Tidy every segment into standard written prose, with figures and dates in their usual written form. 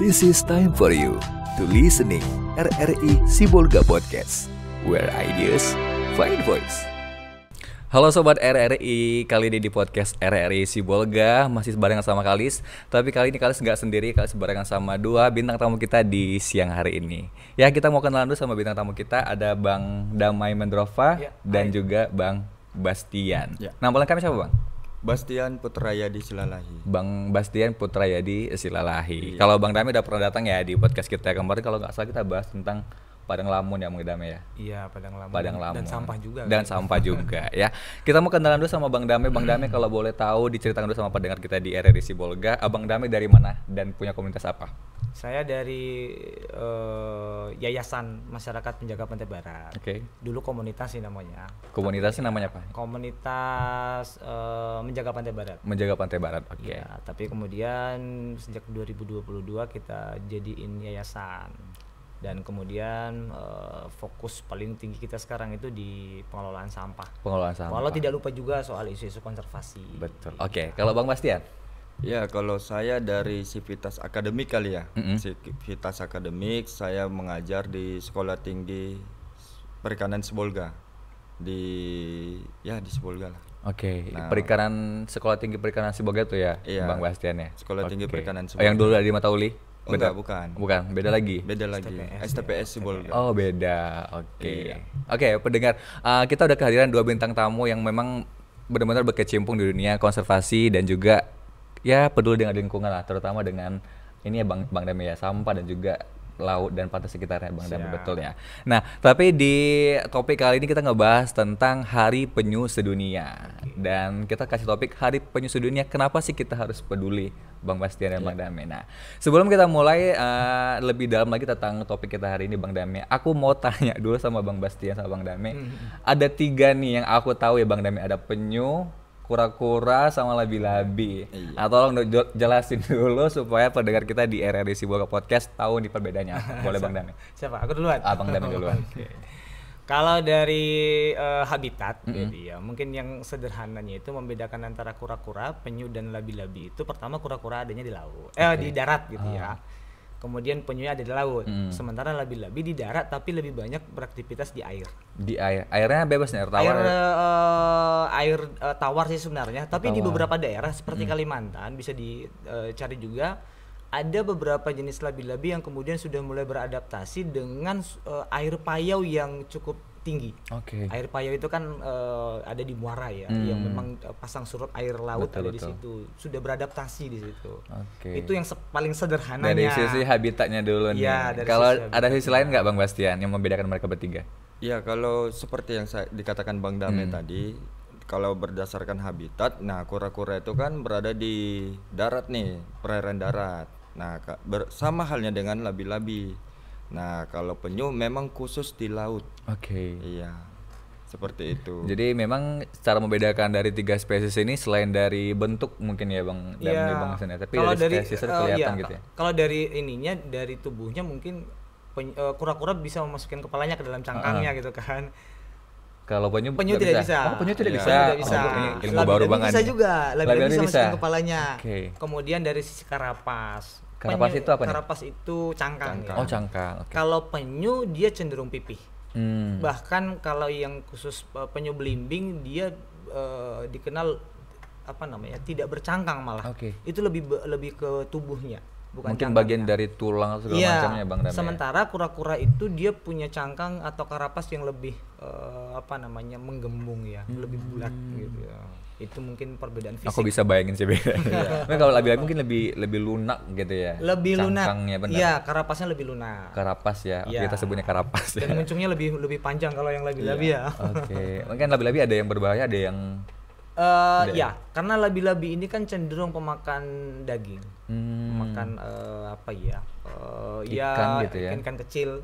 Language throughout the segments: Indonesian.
This is time for you to listening RRI Sibolga Podcast, where ideas find voice. Halo Sobat RRI, kali ini di podcast RRI Sibolga masih barengan sama Kalis. Tapi kali ini Kalis nggak sendiri, Kalis barengan sama dua bintang tamu kita di siang hari ini. Ya, kita mau kenalan dulu sama bintang tamu kita. Ada Bang Damai Mendrova dan juga Bang Bastian. Nama lengkapnya siapa Bang? Bastian Putrayadi Silalahi. Bang Bastian Putrayadi Silalahi. Kalau Bang Damai udah pernah datang ya di podcast kita kemarin, kalau nggak salah kita bahas tentang Padang Lamun ya Bang Damai ya? Iya, Padang Lamun. Dan sampah juga. Dan sampah juga ya. Kita mau kenalan dulu sama Bang Damai. Bang Damai kalau boleh tahu diceritakan dulu sama pendengar kita di RRI Sibolga. Abang Damai dari mana dan punya komunitas apa? Saya dari Yayasan Masyarakat Penjaga Pantai Barat. Oke. Dulu komunitas sih namanya. Komunitasnya namanya apa? Komunitas Menjaga Pantai Barat. Menjaga Pantai Barat. Oke. Ya, tapi kemudian sejak 2022 kita jadiin yayasan. Dan kemudian fokus paling tinggi kita sekarang itu di pengelolaan sampah. Pengelolaan sampah. Walau tidak lupa juga soal isu-isu konservasi. Betul. Oke. Kalau Bang Bastian? Ya, kalau saya dari Civitas Akademik kali ya. Civitas Akademik, saya mengajar di Sekolah Tinggi Perikanan Sibolga. Di Sibolga lah. Oke. Perikanan Sekolah Tinggi Perikanan Sibolga itu ya, iya, Bang Bastian ya. Sekolah Tinggi Perikanan Oh, Sibolga. yang dulu ada di Matauli? Enggak, bukan. Beda lagi. Beda lagi. STPS Sibolga. Oh, beda. Oke. Iya. Oke, pendengar, kita udah kehadiran dua bintang tamu yang memang benar-benar berkecimpung di dunia konservasi dan juga ya peduli dengan lingkungan lah, terutama dengan ini ya Bang Damai ya, sampah dan juga laut dan pantai sekitarnya Bang Damai, betul ya. Nah, tapi di topik kali ini kita ngebahas tentang Hari Penyu Sedunia. Dan kita kasih topik Hari Penyu Sedunia, kenapa sih kita harus peduli, Bang Bastian dan Bang Damai. Nah, sebelum kita mulai lebih dalam lagi tentang topik kita hari ini Bang Damai, aku mau tanya dulu sama Bang Bastian sama Bang Damai. Ada 3 nih yang aku tahu ya Bang Damai, ada penyu, kura-kura sama labi-labi. Nah, tolong jelasin dulu supaya pendengar kita di RRI Sibolga Podcast tahu nih perbedaannya apa. Boleh Bang Damai? Siapa? Aku duluan. Bang Damai duluan. Kalau dari habitat, gitu ya, mungkin yang sederhananya itu membedakan antara kura-kura, penyu dan labi-labi itu pertama kura-kura adanya di laut, di darat gitu ya. Kemudian penyunya ada di laut. Sementara labi-labi di darat tapi lebih banyak beraktivitas di air. Di air. Airnya bebas nih, air tawar. Air tawar sih sebenarnya, tapi di beberapa daerah seperti Kalimantan bisa dicari juga. Ada beberapa jenis labi-labi yang kemudian sudah mulai beradaptasi dengan air payau yang cukup tinggi. Air payau itu kan ada di muara ya, yang memang pasang surut air laut ada di situ, sudah beradaptasi di situ. Itu yang paling sederhananya. Dari sisi habitatnya dulu nih. Kalau ada sisi lain nggak Bang Bastian yang membedakan mereka bertiga? Ya, kalau seperti yang saya dikatakan Bang Damai tadi, kalau berdasarkan habitat, nah kura-kura itu kan berada di darat nih, perairan darat. Nah, sama halnya dengan labi-labi. Nah, kalau penyu memang khusus di laut. Iya, seperti itu. Jadi memang cara membedakan dari 3 spesies ini selain dari bentuk mungkin ya Bang Damai, Bang Hasan, tapi dari spesiesnya kelihatan gitu ya. Kalau dari ininya, dari tubuhnya mungkin kura-kura bisa memasukkan kepalanya ke dalam cangkangnya gitu kan. Kalau penyu tidak bisa. Oh, penyu tidak bisa. Tidak bisa. Ini ilmu baru banget. Bisa juga. Labi-labi bisa masukin kepalanya. Kemudian dari sisi karapas. Karapas itu apa nih? Karapas itu cangkang. Ya. Oh, cangkang. Kalau penyu dia cenderung pipih. Bahkan kalau yang khusus penyu belimbing dia dikenal tidak bercangkang malah. Itu lebih ke tubuhnya. Bukan mungkin bagian dari tulang segala macamnya Bang Damai. Sementara kura-kura itu dia punya cangkang atau karapas yang lebih menggembung ya, lebih bulat gitu ya. Itu mungkin perbedaan fisik. Aku bisa bayangin sih bedanya. Nah, kalau labi-labi mungkin lebih lunak gitu ya. Lebih lunak. Benar. Iya, karapasnya lebih lunak. Karapas ya. Kita sebutnya karapas. Dan muncungnya lebih panjang kalau yang labi-labi ya. Mungkin labi-labi ada yang berbahaya, ada yang karena labi-labi ini kan cenderung pemakan daging, pemakan ikan gitu ya, ikan kecil.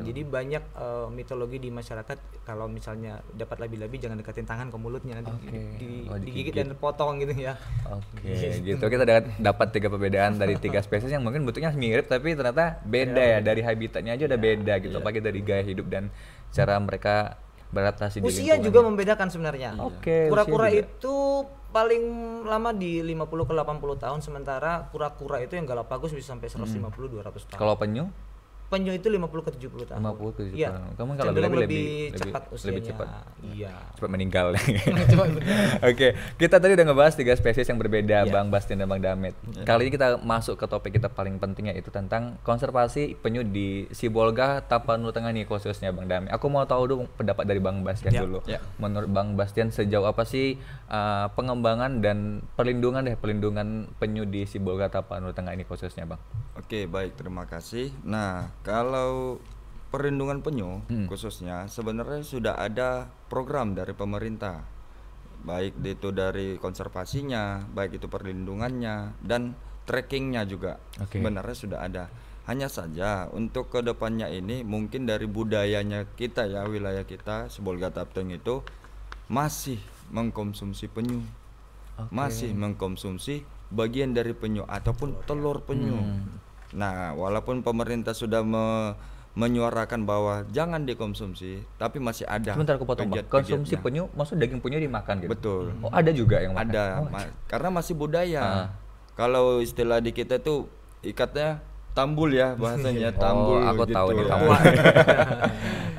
Jadi banyak mitologi di masyarakat kalau misalnya dapat labi-labi jangan deketin tangan ke mulutnya, nanti digigit dan potong gitu ya. Gitu. Kita dapat 3 perbedaan dari 3 spesies yang mungkin bentuknya mirip tapi ternyata beda ya. Dari habitatnya aja udah beda gitu, apalagi dari gaya hidup dan cara mereka beradaptasi di lingkungan. Usia juga membedakan sebenarnya. Kura-kura itu paling lama di 50 ke 80 tahun, sementara kura-kura itu yang Galapagos bisa sampai 150 200 tahun. Kalau penyu Penyu itu 50 ke 70 tahun. 50 ke 70 Iya. tahun. Kamu kalau Cenderung lebih cepat usianya. lebih cepat. Iya. Cepat meninggal. Cepat meninggal. Oke, kita tadi udah ngebahas 3 spesies yang berbeda, Iya. Bang Bastian dan Bang Damet. Kali ini kita masuk ke topik kita paling penting, yaitu tentang konservasi penyu di Sibolga Tapanuli Tengah nih, khususnya Bang Damet. Aku mau tahu dulu pendapat dari Bang Bastian dulu. Menurut Bang Bastian sejauh apa sih pengembangan dan perlindungan penyu di Sibolga Tapanuli Tengah ini khususnya, Bang? Oke, baik, terima kasih. Nah, kalau perlindungan penyu khususnya sebenarnya sudah ada program dari pemerintah. Baik itu dari konservasinya, baik itu perlindungannya dan trackingnya juga. Sebenarnya sudah ada. Hanya saja untuk kedepannya ini mungkin dari budayanya kita ya, wilayah kita Sibolga Tapteng itu masih mengkonsumsi penyu. Masih mengkonsumsi bagian dari penyu ataupun telur penyu. Nah, walaupun pemerintah sudah menyuarakan bahwa jangan dikonsumsi, tapi masih ada. Sebentar aku potong, Bang. Konsumsi pegiat-pegiatnya. penyu, maksud daging penyu dimakan gitu? Betul. Oh, ada juga yang makan? Ada, karena masih budaya. Kalau istilah di kita tuh ikatnya tambul ya bahasanya, tambul. Oh, aku gitu. tahu nih tambul.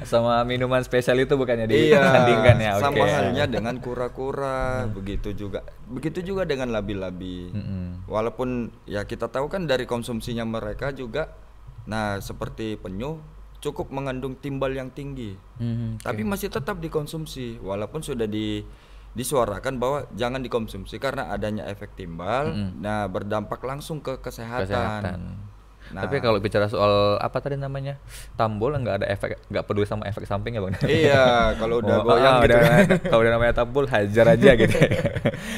Sama minuman spesial itu bukannya Iya, disandingkan ya? sama Oke. halnya dengan kura-kura, begitu juga dengan labi-labi. Walaupun ya kita tahu kan dari konsumsinya mereka juga, nah seperti penyu cukup mengandung timbal yang tinggi, tapi masih tetap dikonsumsi walaupun sudah disuarakan bahwa jangan dikonsumsi karena adanya efek timbal, nah berdampak langsung ke kesehatan. Nah, Tapi kalau bicara soal apa tadi namanya tambol, nggak ada efek, nggak peduli sama efek sampingnya, Bang. iya, kalau udah goyang gitu kalau udah namanya tambol hajar aja gitu.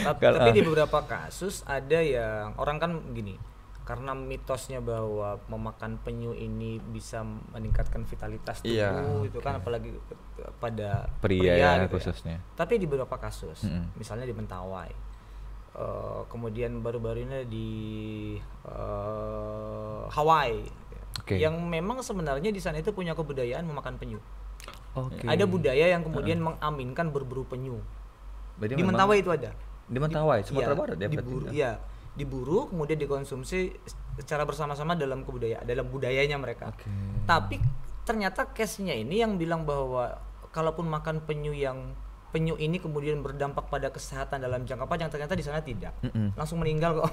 Tapi di beberapa kasus ada yang orang kan gini, karena mitosnya bahwa memakan penyu ini bisa meningkatkan vitalitas tubuh, Iya, itu kan apalagi pada Pria ya, gitu khususnya. Tapi di beberapa kasus, misalnya di Mentawai, kemudian baru-baru ini di Hawaii, yang memang sebenarnya di sana itu punya kebudayaan memakan penyu. Ada budaya yang kemudian mengaminkan berburu penyu. Berarti Di memang Mentawai itu ada. di Mentawai, Sumatera Iya, Barat ya berarti. diburu, iya, diburu kemudian dikonsumsi secara bersama-sama dalam budayanya mereka. Tapi ternyata case-nya ini yang bilang bahwa kalaupun makan penyu ini kemudian berdampak pada kesehatan dalam jangka panjang, ternyata di sana tidak. Langsung meninggal kok.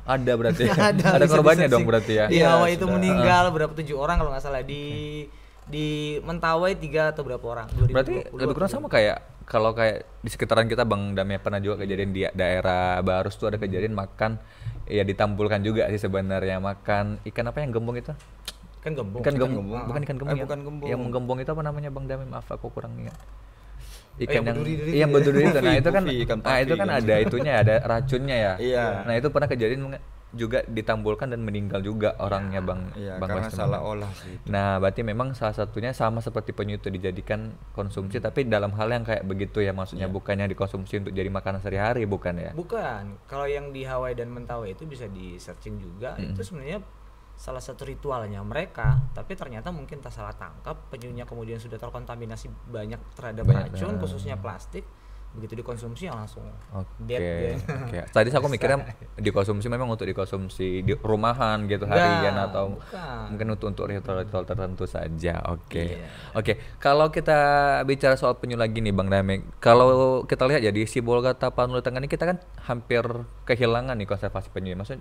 Ada berarti. Ada bisa korbannya di-searching. dong berarti ya. Di Iya, Hawaii itu sudah. meninggal berapa 7 orang kalau nggak salah, di Mentawai 3 atau berapa orang. 2020, Berarti lebih kurang sama kayak kalau kayak di sekitaran kita, Bang Damia, pernah juga kejadian di daerah Barus tuh ada kejadian makan ya ditampulkan juga sih sebenarnya, makan ikan apa yang gembong itu? Kan gembong. Ikan gembong, bukan ikan gembong ya? bukan gembong. Yang menggembong itu apa namanya, Bang Damia? Maaf aku kurang ingat. yang berduri-duri yang itu ya? berduri itu. Nah, itu kan Puffy, ikan nah, itu puffy kan gitu. ada itunya, ada racunnya ya. Iya. Nah, itu pernah kejadian juga ditambulkan dan meninggal juga orangnya, Bang. Iya, Bang karena Bastian. salah olah sih. Nah, berarti memang salah satunya sama seperti penyu itu dijadikan konsumsi, tapi dalam hal yang kayak begitu ya, maksudnya bukannya dikonsumsi untuk jadi makanan sehari-hari, bukan ya? Bukan. Kalau yang di Hawaii dan Mentawai itu bisa di searching juga. Itu sebenarnya salah satu ritualnya mereka, tapi ternyata mungkin tak salah tangkap, penyunya kemudian sudah terkontaminasi banyak terhadap racun, khususnya plastik. Begitu dikonsumsi langsung dead dia. Oke. Tadi aku mikirnya dikonsumsi memang untuk dikonsumsi di rumahan gitu, harian atau bukan. mungkin untuk ritual-ritual tertentu saja. Oke. Iya. Oke. Kalau kita bicara soal penyu lagi nih, Bang Damik. Kalau kita lihat ya di Sibolga Tapanuli Tengah ini kita kan hampir kehilangan nih konservasi penyu. Maksudnya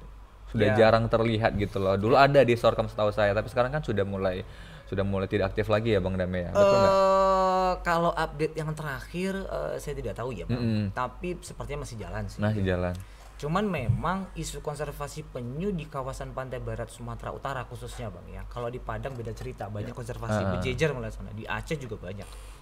sudah jarang terlihat gitu loh. Dulu ada di Sorghum setahu saya, tapi sekarang kan sudah mulai tidak aktif lagi ya, Bang Damik ya. Betul nggak? Kalau update yang terakhir saya tidak tahu ya, Bang. Tapi sepertinya masih jalan sih. Masih jalan. Cuman memang isu konservasi penyu di kawasan pantai barat Sumatera Utara khususnya, Bang ya. Kalau di Padang beda cerita, banyak konservasi berjejer mulai sana. Di Aceh juga banyak.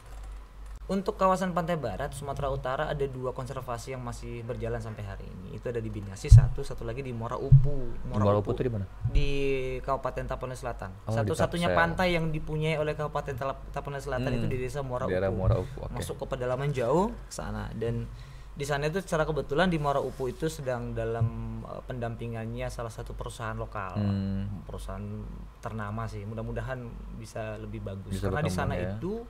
Untuk kawasan pantai barat Sumatera Utara ada 2 konservasi yang masih berjalan sampai hari ini. Itu ada di Binasi satu lagi di Muara Upu. Muara Upu itu di mana? Di Kabupaten Tapanuli Selatan. Oh, di Satu-satunya Tapsel. pantai yang dipunyai oleh Kabupaten Tapanuli Selatan itu di Desa Muara Daerah Upu. Muara Upu, oke. Masuk ke pedalaman jauh ke sana, dan di sana itu secara kebetulan di Muara Upu itu sedang dalam pendampingannya salah satu perusahaan lokal, perusahaan ternama sih. Mudah-mudahan bisa lebih bagus Bisa karena di berkembang sana ya. itu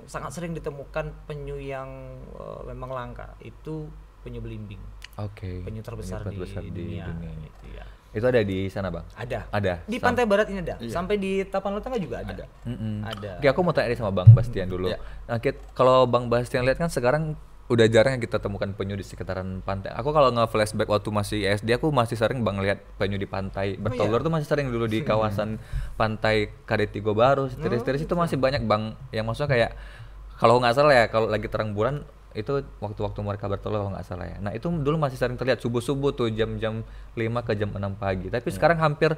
sangat sering ditemukan penyu yang memang langka. Itu penyu belimbing, Oke. penyu terbesar, Penyu terbesar di dunia. Gitu ya. Itu ada di sana bang? Ada. Ada. Di pantai barat ini ada. Sampai di Tapanuli Tengah juga ada. Mm-mm. Ada. Oke, aku mau tanya nih sama Bang Bastian dulu. Iya. Nah, kalau Bang Bastian lihat kan sekarang udah jarang yang kita temukan penyu di sekitaran pantai. Aku kalau nge-flashback waktu masih SD, aku masih sering Bang lihat penyu di pantai bertelur tuh masih sering dulu di kawasan pantai Karetigo Baru, setir-setir itu masih banyak Bang. Yang maksudnya kayak kalau nggak salah ya, kalau lagi terang bulan itu waktu-waktu mereka bertelur kalau nggak salah ya. Nah, itu dulu masih sering terlihat subuh-subuh tuh jam-jam 5 ke jam 6 pagi. Tapi sekarang hampir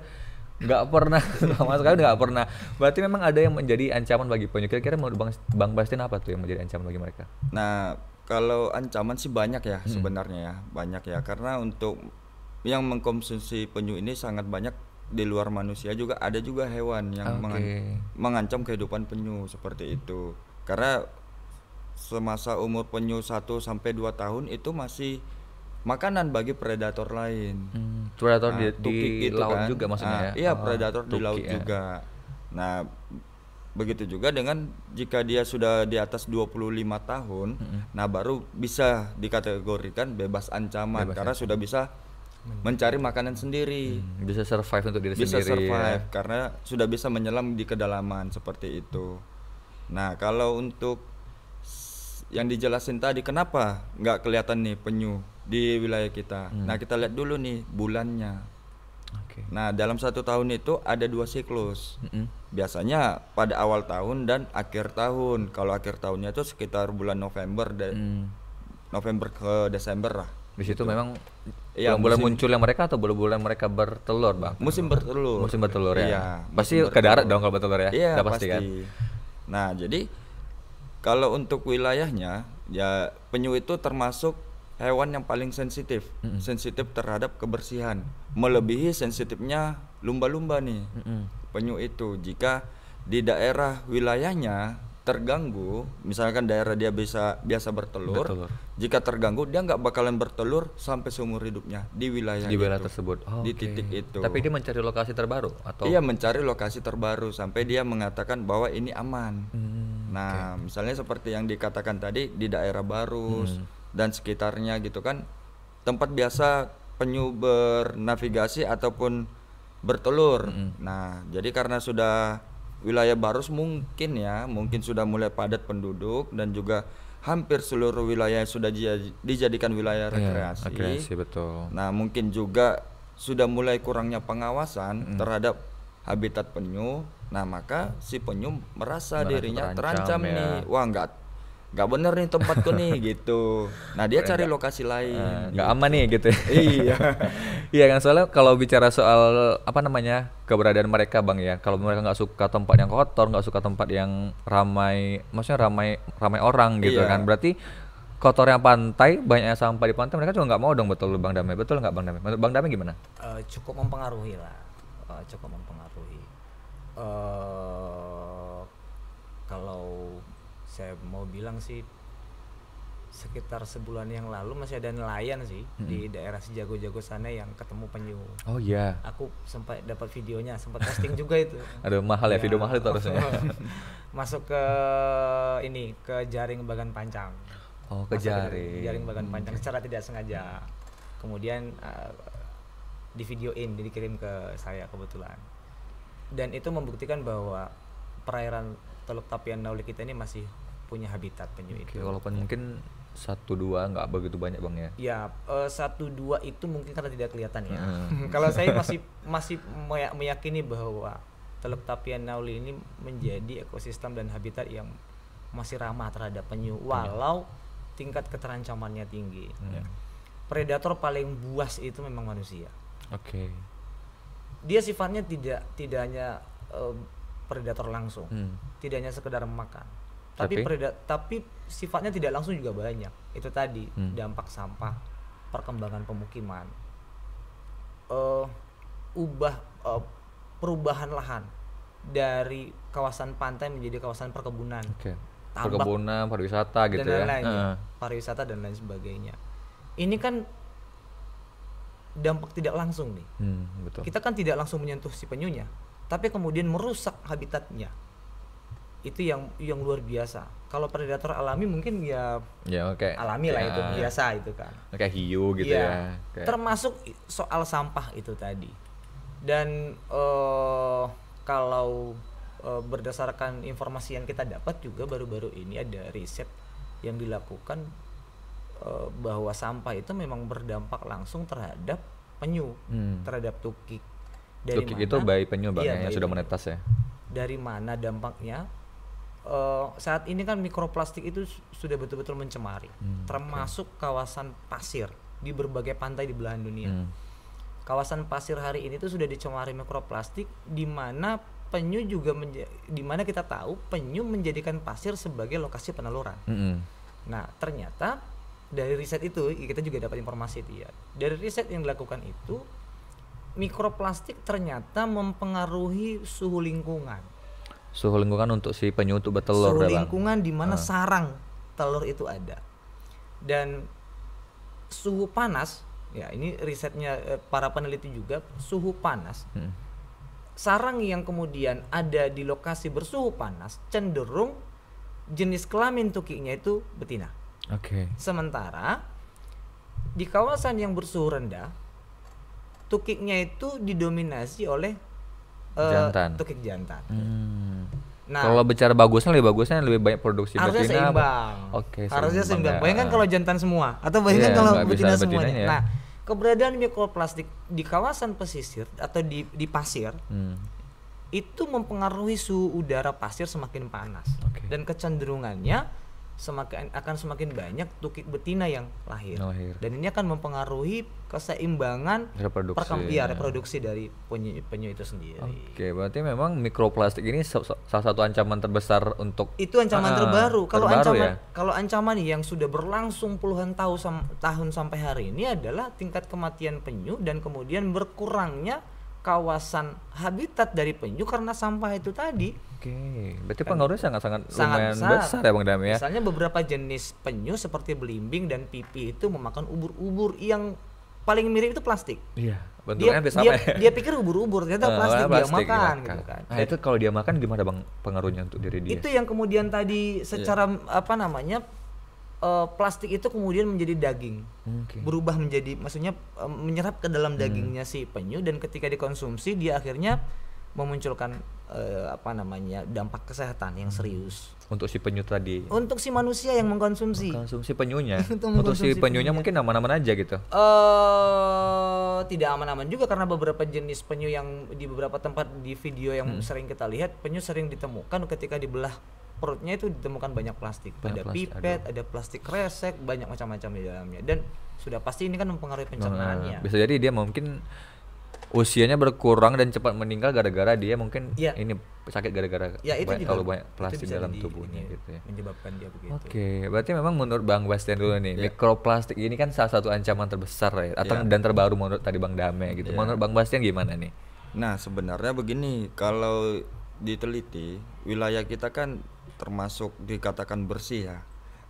nggak pernah sama sekali nggak pernah. Berarti memang ada yang menjadi ancaman bagi penyu. Kira-kira menurut Bang Bastian apa tuh yang menjadi ancaman bagi mereka? Nah, kalau ancaman sih banyak ya sebenarnya ya, banyak ya, karena untuk yang mengkonsumsi penyu ini sangat banyak di luar manusia juga, ada juga hewan yang mengancam kehidupan penyu seperti itu. Karena semasa umur penyu 1 sampai 2 tahun itu masih makanan bagi predator lain. Predator Nah, di tukik gitu laut kan. juga maksudnya Nah, ya? iya, Oh, predator di tukik laut ya. juga. Nah, begitu juga dengan jika dia sudah di atas 25 tahun, nah baru bisa dikategorikan bebas ancaman karena sudah bisa mencari makanan sendiri. Bisa survive untuk diri Bisa sendiri survive ya. karena sudah bisa menyelam di kedalaman seperti itu. Nah, kalau untuk yang dijelasin tadi kenapa nggak kelihatan nih penyu di wilayah kita. Nah, kita lihat dulu nih bulannya. Oke. Nah, dalam 1 tahun itu ada 2 siklus. Biasanya pada awal tahun dan akhir tahun. Kalau akhir tahunnya itu sekitar bulan November November ke Desember lah. Di situ memang Iya, bulan musim- munculnya mereka atau bulan mereka bertelur, Bang? Musim bertelur. Musim bertelur ya. Iya, Pasti musim ke darat bertelur. dong kalau bertelur ya. Iya, Udah pasti kan. Nah, jadi kalau untuk wilayahnya ya penyu itu termasuk hewan yang paling sensitif, sensitif terhadap kebersihan, melebihi sensitifnya lumba-lumba nih. Penyu itu jika di daerah wilayahnya terganggu, misalkan daerah dia biasa bertelur, jika terganggu dia nggak bakalan bertelur sampai seumur hidupnya di wilayah Di wilayah itu, tersebut. Oh, di oke. titik itu. Tapi dia mencari lokasi terbaru atau Iya, mencari lokasi terbaru sampai dia mengatakan bahwa ini aman. Nah, misalnya seperti yang dikatakan tadi di daerah Barus dan sekitarnya gitu kan, tempat biasa penyu bernavigasi ataupun bertelur. Nah, jadi karena sudah wilayah Barus mungkin sudah mulai padat penduduk dan juga hampir seluruh wilayah sudah dijadikan wilayah rekreasi. rekreasi betul. Nah, mungkin juga sudah mulai kurangnya pengawasan terhadap habitat penyu. Nah, maka si penyu merasa dirinya terancam ya. nih. Wah, nggak bener nih tempatku nih gitu. Nah, dia cari lokasi lain. Nggak aman nih gitu. Iya. Iya kan, soalnya kalau bicara soal apa namanya keberadaan mereka Bang ya, kalau mereka nggak suka tempat yang kotor, nggak suka tempat yang ramai, maksudnya ramai orang gitu Iya. kan, berarti kotornya pantai, banyaknya sampah di pantai, mereka juga nggak mau dong, betul Bang Damai, betul nggak Bang Damai? Menurut Bang Damai gimana? Cukup mempengaruhi lah. Cukup mempengaruhi. Kalau saya mau bilang sih sekitar sebulan yang lalu masih ada nelayan sih di daerah Sejago-Jago sana yang ketemu penyu. Oh iya. Aku sempat dapat videonya, sempat posting juga itu. Aduh mahal ya, video mahal itu harusnya. Masuk ke jaring bagan pancang. Oh, ke Masuk jaring. jaring bagan pancang secara tidak sengaja. Kemudian di videoin, dikirim ke saya kebetulan. Dan itu membuktikan bahwa perairan Teluk Tapian Nauli kita ini masih punya habitat penyu Oke, itu. walaupun mungkin 1-2 nggak begitu banyak Bang ya. Ya, 1-2 itu mungkin karena tidak kelihatan ya. Kalau saya masih meyakini bahwa Teluk Tapian Nauli ini menjadi ekosistem dan habitat yang masih ramah terhadap penyu, walau tingkat keterancamannya tinggi. Predator paling buas itu memang manusia. Oke. Dia sifatnya tidak hanya predator langsung, tidak hanya sekedar memakan, tapi sifatnya tidak langsung juga banyak. Itu tadi dampak sampah, perkembangan pemukiman, perubahan lahan dari kawasan pantai menjadi kawasan perkebunan, Oke. tambak, Perkebunan, pariwisata gitu dan ya. lain-lainnya, pariwisata dan lain sebagainya. Ini kan dampak tidak langsung nih. Betul. Kita kan tidak langsung menyentuh si penyunya, tapi kemudian merusak habitatnya. itu yang luar biasa. Kalau predator alami mungkin ya oke. alami lah itu biasa itu kan. Kayak hiu gitu Iya. ya. Kayak- Termasuk soal sampah itu tadi. Dan kalau berdasarkan informasi yang kita dapat juga baru-baru ini ada riset yang dilakukan bahwa sampah itu memang berdampak langsung terhadap penyu, terhadap tukik. Tukik itu bayi penyu Bang Iya, yang bayi sudah penyu. menetas ya. Dari mana dampaknya? Saat ini kan mikroplastik itu sudah betul-betul mencemari, termasuk kawasan pasir di berbagai pantai di belahan dunia. Kawasan pasir hari ini tuh sudah dicemari mikroplastik, di mana penyu juga di mana kita tahu penyu menjadikan pasir sebagai lokasi peneluran. Nah, ternyata dari riset itu kita juga dapat informasi itu ya. Dari riset yang dilakukan itu, mikroplastik ternyata mempengaruhi suhu lingkungan. Suhu lingkungan untuk si penyu untuk bertelur Suhu ya Bang. lingkungan di mana sarang telur itu ada. Dan suhu panas, ya ini risetnya para peneliti juga, suhu panas. Sarang yang kemudian ada di lokasi bersuhu panas cenderung jenis kelamin tukiknya itu betina. Oke. Sementara di kawasan yang bersuhu rendah, tukiknya itu didominasi oleh Jantan. tukik jantan. Nah, Kalau bicara bagusnya lebih banyak produksi harusnya betina. seimbang. Oke, Harusnya seimbang. ya. Bayangkan kalau jantan semua atau bayangkan Iya, kalau nggak bisa betina betinanya semuanya. ya. Nah, keberadaan mikroplastik di kawasan pesisir atau di pasir itu mempengaruhi suhu udara pasir semakin panas. Oke. Dan kecenderungannya akan semakin banyak tukik betina yang lahir. Dan ini akan mempengaruhi keseimbangan reproduksi dari penyu itu sendiri. Oke, berarti memang mikroplastik ini salah satu ancaman terbesar untuk Itu ancaman terbaru. ya? Kalau ancaman yang sudah berlangsung puluhan tahun sampai hari ini adalah tingkat kematian penyu dan kemudian berkurangnya kawasan habitat dari penyu karena sampah itu tadi. Oke, berarti pengaruhnya sangat lumayan besar. besar ya Bang Dam ya. Misalnya beberapa jenis penyu seperti belimbing dan pipi itu memakan ubur-ubur yang paling mirip itu plastik. Iya, bentuknya hampir sama ya. Dia pikir ubur-ubur, ternyata plastik dia makan gitu kan. Nah, itu kalau dia makan gimana Bang pengaruhnya untuk diri dia? Itu yang kemudian tadi secara plastik itu kemudian menjadi daging, berubah menjadi, maksudnya menyerap ke dalam dagingnya si penyu, dan ketika dikonsumsi dia akhirnya memunculkan dampak kesehatan yang serius untuk si penyu tadi. untuk si manusia yang mengkonsumsi. Konsumsi penyunya. Untuk Untuk si mengkonsumsi penyunya penyu. mungkin aman-aman aja gitu. Tidak aman-aman juga karena beberapa jenis penyu yang di beberapa tempat di video yang sering kita lihat, penyu sering ditemukan ketika dibelah perutnya itu ditemukan banyak plastik. Ada pipet, ada plastik kresek, banyak macam-macam di dalamnya, dan sudah pasti ini kan mempengaruhi pencernaannya. Bisa jadi dia mungkin usianya berkurang dan cepat meninggal gara-gara dia mungkin ini sakit gara-gara terlalu banyak plastik dalam tubuhnya gitu ya. Menyebabkan dia begitu. Oke, berarti memang menurut Bang Bastian dulu nih, mikroplastik ini kan salah satu ancaman terbesar ya, dan terbaru menurut tadi Bang Dame gitu. Menurut Bang Bastian gimana nih? Nah, sebenarnya begini, kalau diteliti wilayah kita kan termasuk dikatakan bersih ya.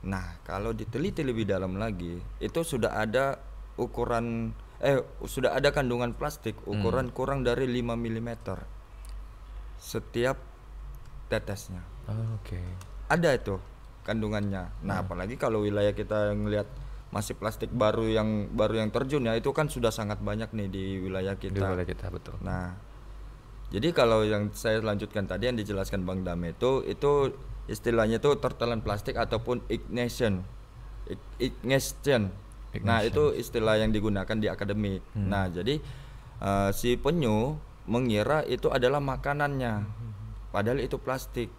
Nah, kalau diteliti lebih dalam lagi, itu sudah ada ukuran sudah ada kandungan plastik ukuran kurang dari 5 mm setiap tetesnya. Oke. Ada itu kandungannya. Nah, apalagi kalau wilayah kita ngelihat masih plastik baru yang terjun ya, itu kan sudah sangat banyak nih di wilayah kita. Di wilayah kita, betul. Nah, jadi kalau yang saya lanjutkan tadi yang dijelaskan Bang Dame itu istilahnya itu tertelan plastik ataupun ignition. Nah, itu istilah yang digunakan di akademik. Nah, jadi si penyu mengira itu adalah makanannya, padahal itu plastik.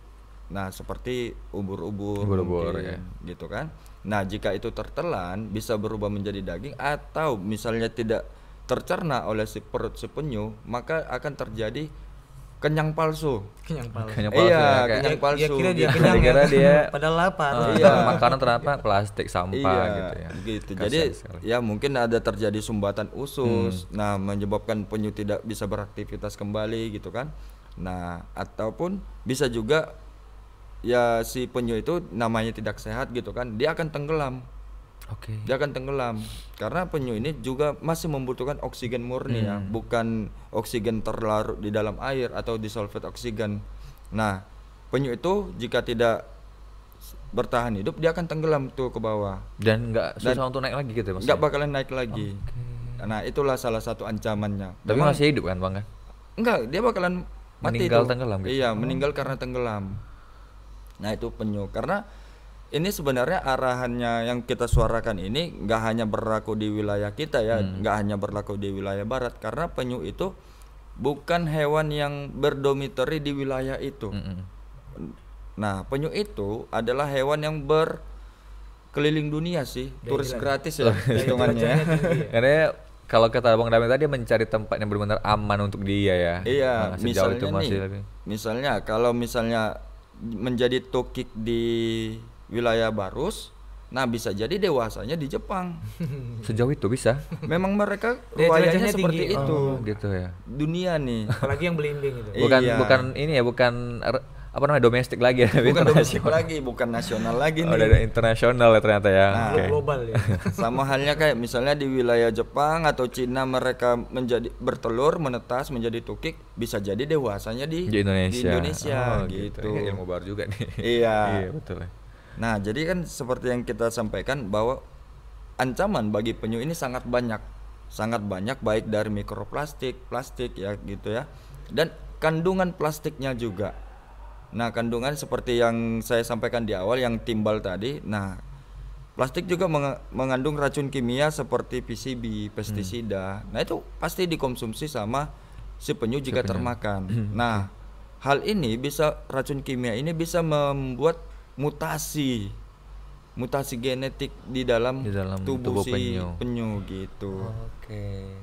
Nah, seperti ubur-ubur ya, gitu kan. Nah, jika itu tertelan bisa berubah menjadi daging, atau misalnya tidak tercerna oleh si perut si penyu, maka akan terjadi kenyang palsu. Kenyang palsu. Iya, kenyang palsu. Dia kira dia gitu. kenyang Dikira dia padahal lapar. makanan ternyata plastik sampah gitu ya. Gitu. Jadi ya mungkin ada terjadi sumbatan usus. Nah, menyebabkan penyu tidak bisa beraktivitas kembali gitu kan. Nah, ataupun bisa juga ya si penyu itu namanya tidak sehat gitu kan, dia akan tenggelam. Oke. Dia akan tenggelam karena penyu ini juga masih membutuhkan oksigen murni ya, bukan oksigen terlarut di dalam air atau disolved oksigen. Nah, penyu itu jika tidak bertahan hidup dia akan tenggelam tuh ke bawah. Dan nggak susah untuk naik lagi gitu ya Nggak maksudnya? bakalan naik lagi. Nah, itulah salah satu ancamannya. Tapi Memang- masih hidup kan bang kan? Enggak, dia bakalan mati Meninggal itu. tenggelam gitu? Iya, meninggal karena tenggelam. Nah, itu penyu. Karena ini sebenarnya arahannya yang kita suarakan ini nggak hanya berlaku di wilayah kita ya, nggak hanya berlaku di wilayah barat. Karena penyu itu bukan hewan yang berdomisili di wilayah itu. Nah, penyu itu adalah hewan yang berkeliling dunia sih, turis gratis ya hitungannya ya. Karena kalau kata Bang Dami tadi mencari tempat yang benar-benar aman untuk dia ya. Iya, Nah, sejauh itu misalnya masih nih, lebih. misalnya kalau misalnya menjadi tukik di wilayah Barus, nah bisa jadi dewasanya di Jepang. Sejauh itu bisa. Memang mereka Daya ruayanya jelajahnya seperti tinggi. itu. Oh, gitu ya. Dunia nih. Apalagi yang belimbing itu. Bukan Iya. bukan ini ya, bukan apa namanya domestik lagi ya, tapi Bukan domestik internasional. lagi, bukan nasional lagi Oh, nih. udah ada internasional ya ternyata ya. Nah, Oke. Global ya. Sama halnya kayak misalnya di wilayah Jepang atau Cina mereka menjadi bertelur, menetas menjadi tukik, bisa jadi dewasanya di Oh, Indonesia gitu. Ini ilmu baru juga nih. Iya. Iya, betul. Nah, jadi kan seperti yang kita sampaikan bahwa ancaman bagi penyu ini sangat banyak baik dari mikroplastik, plastik ya gitu ya, dan kandungan plastiknya juga. Nah, kandungan seperti yang saya sampaikan di awal yang timbal tadi. Nah, plastik juga mengandung racun kimia seperti PCB, pestisida. Nah, itu pasti dikonsumsi sama si penyu jika termakan. Nah, hal ini racun kimia ini bisa membuat mutasi genetik di dalam tubuh tubuh si penyu. penyu gitu. Oke.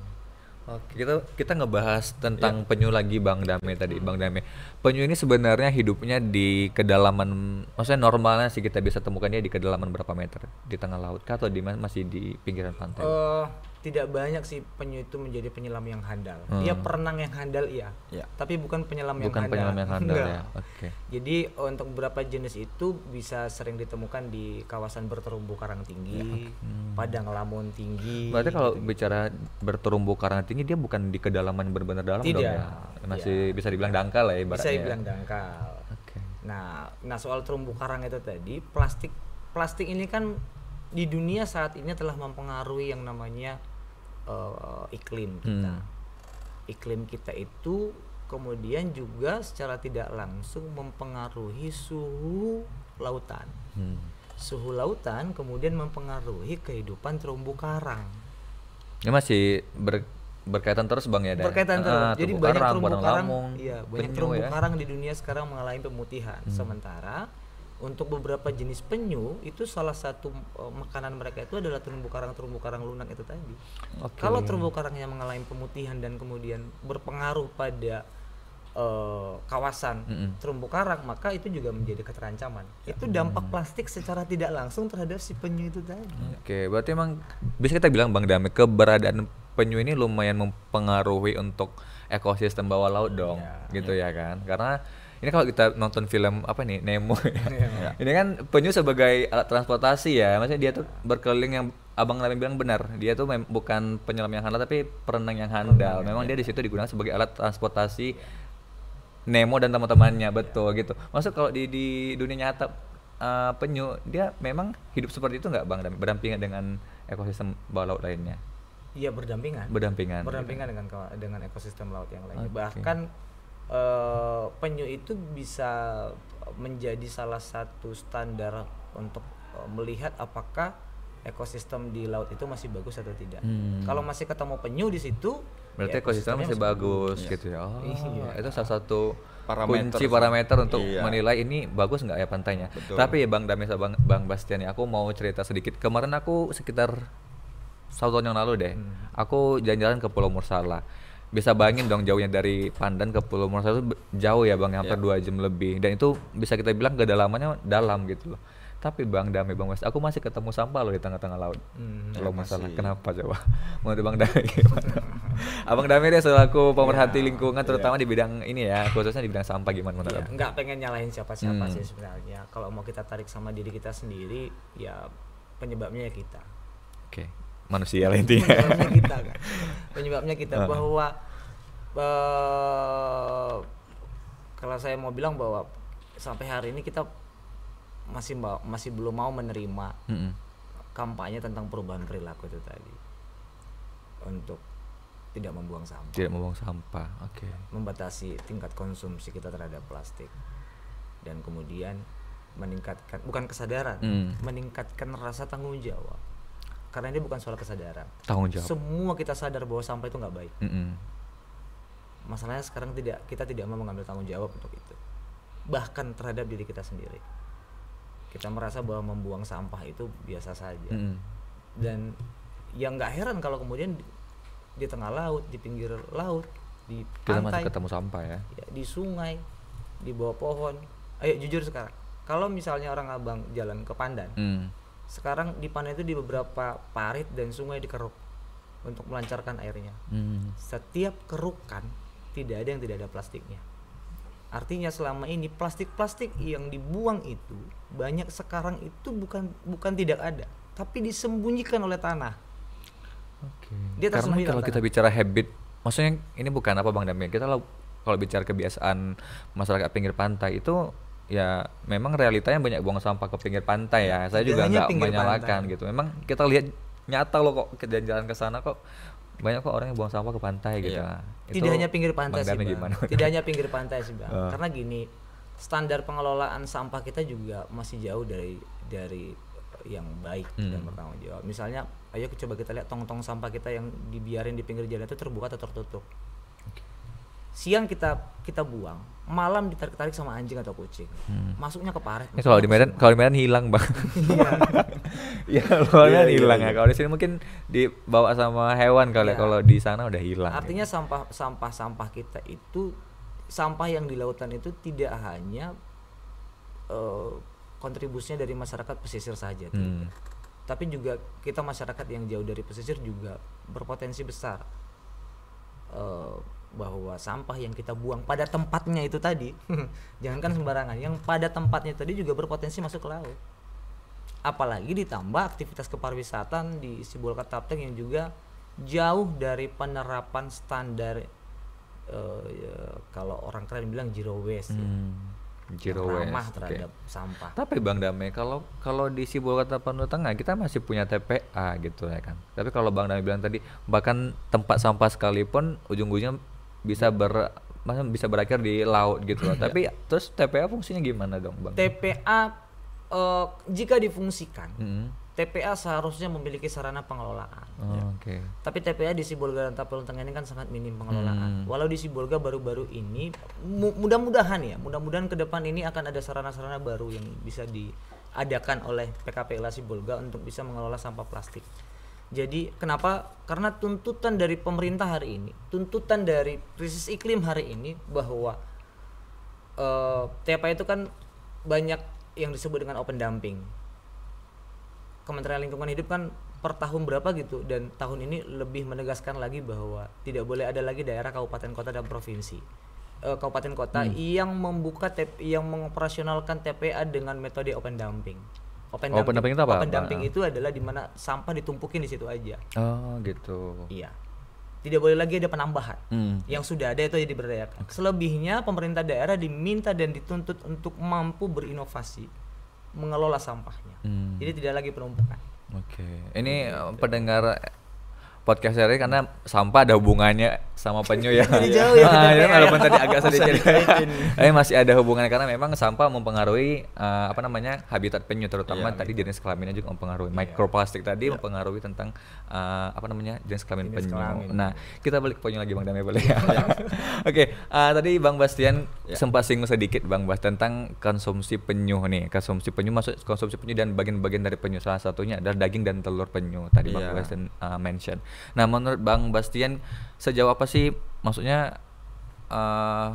Kita ngebahas tentang penyu lagi Bang Dame tadi, Bang Dame. Penyu ini sebenarnya hidupnya di kedalaman, maksudnya normalnya sih kita bisa temukan dia di kedalaman berapa meter? Di tengah laut kah atau masih di pinggiran pantai? Tidak banyak sih penyu itu menjadi penyelam yang handal. Dia perenang yang handal iya. Ya. Tapi bukan penyelam yang Bukan handal. penyelam yang handal Enggak. ya. Oke. Jadi untuk beberapa jenis itu bisa sering ditemukan di kawasan berterumbu karang tinggi, padang lamun tinggi. Berarti kalau bicara berterumbu karang tinggi dia bukan di kedalaman benar-benar dalam dong Tidak. ya. Masih bisa dibilang dangkal lah ya ibaratnya. Bisa ya. dibilang dangkal. Oke. Nah soal terumbu karang itu tadi, plastik ini kan di dunia saat ini telah mempengaruhi yang namanya iklim kita. Iklim kita itu kemudian juga secara tidak langsung mempengaruhi suhu lautan. Suhu lautan kemudian mempengaruhi kehidupan terumbu karang. Ini masih berkaitan terus Bang ya. Dan? Berkaitan terus. Jadi terumbu banyak karang, terumbu padang karang, lamung, iya, banyak penyu terumbu ya. karang di dunia sekarang mengalami pemutihan. Sementara untuk beberapa jenis penyu itu salah satu makanan mereka itu adalah terumbu karang lunak itu tadi. Oke. Kalau terumbu karangnya mengalami pemutihan dan kemudian berpengaruh pada kawasan terumbu karang, maka itu juga menjadi keterancaman. Itu dampak plastik secara tidak langsung terhadap si penyu itu tadi. Oke, berarti emang bisa kita bilang Bang Dame keberadaan penyu ini lumayan mempengaruhi untuk ekosistem bawah laut dong, gitu ya kan? Karena ini kalau kita nonton film apa nih Nemo, ini kan penyu sebagai alat transportasi ya, maksudnya dia tuh berkeliling yang Abang Dame bilang benar, dia tuh bukan penyelam yang handal tapi perenang yang handal. Memang dia di situ digunakan sebagai alat transportasi Nemo dan teman-temannya, betul gitu. Maksud kalau di dunia nyata penyu dia memang hidup seperti itu nggak Bang Dame, berdampingan dengan ekosistem bawah laut lainnya? Iya, berdampingan dengan ekosistem laut yang lainnya. Oke. Bahkan penyu itu bisa menjadi salah satu standar untuk melihat apakah ekosistem di laut itu masih bagus atau tidak. Kalau masih ketemu penyu di situ, Berarti ya ekosistemnya masih bagus gitu ya. Oh, Iya. itu salah satu Parameter. parameter untuk Iya. menilai ini bagus nggak ya pantainya. Betul. Tapi ya Bang Dames, Bang Bastian ya, aku mau cerita sedikit. Kemarin aku sekitar 1 tahun yang lalu deh, aku jalan-jalan ke Pulau Mursala. Bisa bayangin dong jauhnya dari Pandan ke Pulau Mursala itu jauh ya Bang, hampir 2 jam lebih. Dan itu bisa kita bilang kedalamannya dalam gitu loh. Tapi Bang Dame, Bang Wes, aku masih ketemu sampah loh di tengah-tengah laut. Kalau masalah kenapa coba? Menurut Bang Dame gimana? Abang Dame dia selaku pemerhati lingkungan terutama di bidang ini ya, khususnya di bidang sampah gimana menurut Abang? nggak pengen nyalahin siapa-siapa sih sebenarnya. Kalau mau kita tarik sama diri kita sendiri, ya penyebabnya ya kita. Oke, manusia lah intinya. Penyebabnya kita kan. Penyebabnya kita bahwa kalau saya mau bilang bahwa sampai hari ini kita masih belum mau menerima kampanye tentang perubahan perilaku itu tadi, untuk tidak membuang sampah, Tidak membuang sampah. Oke. membatasi tingkat konsumsi kita terhadap plastik, dan kemudian meningkatkan, bukan kesadaran, meningkatkan rasa tanggung jawab. Karena ini bukan soal kesadaran. Tanggung jawab. Semua kita sadar bahwa sampah itu nggak baik. Mm-mm. Masalahnya sekarang kita tidak mau mengambil tanggung jawab untuk itu. Bahkan terhadap diri kita sendiri. Kita merasa bahwa membuang sampah itu biasa saja. Dan yang nggak heran kalau kemudian di tengah laut, di pinggir laut, di Kita masih pantai, ketemu sampah ya. ya, di sungai, di bawah pohon. Ayo jujur sekarang, kalau misalnya orang Abang jalan ke Pandan, sekarang di Pandan itu di beberapa parit dan sungai dikeruk untuk melancarkan airnya. Setiap kerukan tidak ada yang tidak ada plastiknya. Artinya selama ini plastik-plastik yang dibuang itu banyak sekarang itu bukan tidak ada, tapi disembunyikan oleh tanah. Oke. Dia Karena tersembunyi kalau dalam kita bicara habit, maksudnya ini bukan apa Bang Dami. Kalau bicara kebiasaan masyarakat pinggir pantai itu ya memang realitanya banyak buang sampah ke pinggir pantai ya. Saya tidak juga hanya nggak pinggir menyalahkan pantai. gitu. Memang kita lihat nyata loh kok jalan ke sana kok banyak kok orang yang buang sampah ke pantai gitu. Nah, itu Tidak hanya pinggir pantai Bang sih, Dami Bang. gimana? Tidak hanya pinggir pantai sih, Bang. Karena gini, standar pengelolaan sampah kita juga masih jauh dari yang baik dan bertanggung jawab. Misalnya, ayo coba kita lihat tong-tong sampah kita yang dibiarin di pinggir jalan itu terbuka atau tertutup. Siang kita buang, malam ditarik-tarik sama anjing atau kucing. Masuknya ke parit. Ini kalau di Medan hilang Bang. Iya, kalau di Medan hilang ya. Kalau di sini mungkin dibawa sama hewan kali ya. Kalau di sana udah hilang. Artinya sampah kita itu, sampah yang di lautan itu tidak hanya kontribusinya dari masyarakat pesisir saja, tidak. Tapi juga kita masyarakat yang jauh dari pesisir juga berpotensi besar bahwa sampah yang kita buang pada tempatnya itu tadi jangankan sembarangan, yang pada tempatnya tadi juga berpotensi masuk ke laut. Apalagi ditambah aktivitas kepariwisatan di Sibolga Tapteng yang juga jauh dari penerapan standar kalau orang keren bilang zero waste, Zero ramah waste, terhadap oke. sampah. Tapi Bang Dame, kalau di Sibolga Tapanuli Tengah kita masih punya TPA gitu ya kan. Tapi kalau Bang Dame bilang tadi bahkan tempat sampah sekalipun ujung-ujungnya bisa berakhir di laut gitu loh. Tapi terus TPA fungsinya gimana dong, Bang? TPA jika difungsikan, TPA seharusnya memiliki sarana pengelolaan. Oke. Tapi TPA di Sibolga dan Tapanuli Tengah ini kan sangat minim pengelolaan. Walau di Sibolga baru-baru ini mudah-mudahan ke depan ini akan ada sarana-sarana baru yang bisa diadakan oleh PKPLA Sibolga untuk bisa mengelola sampah plastik. Jadi kenapa? Karena tuntutan dari pemerintah hari ini, tuntutan dari krisis iklim hari ini bahwa TPA itu kan banyak yang disebut dengan open dumping. Kementerian Lingkungan Hidup kan per tahun berapa gitu, dan tahun ini lebih menegaskan lagi bahwa tidak boleh ada lagi daerah, kabupaten kota dan provinsi, kabupaten kota yang mengoperasionalkan TPA dengan metode open dumping. Open dumping itu apa? Open dumping itu adalah di mana sampah ditumpukin di situ aja. Oh gitu. Iya. Tidak boleh lagi ada penambahan. Yang sudah ada itu aja diberdayakan. Selebihnya pemerintah daerah diminta dan dituntut untuk mampu berinovasi mengelola sampahnya. Jadi tidak lagi penumpukan. Oke. Ini pendengar podcast ini karena sampah ada hubungannya sama penyu ya. Jadi jauh ya. Walaupun tadi agak sedikit. Tapi masih ada hubungannya karena memang sampah mempengaruhi habitat penyu, terutama tadi jenis kelaminnya juga mempengaruhi. Mikroplastik tadi mempengaruhi tentang jenis kelamin penyu. Nah, kita balik ke penyu lagi Bang Dame boleh ya. Oke, tadi Bang Bastian sempat singgung sedikit Bang Bas tentang konsumsi penyu nih. Konsumsi penyu maksud konsumsi penyu dan bagian-bagian dari penyu, salah satunya adalah daging dan telur penyu. Tadi Bang Bastian mention. Nah, menurut Bang Bastian sejauh apa sih maksudnya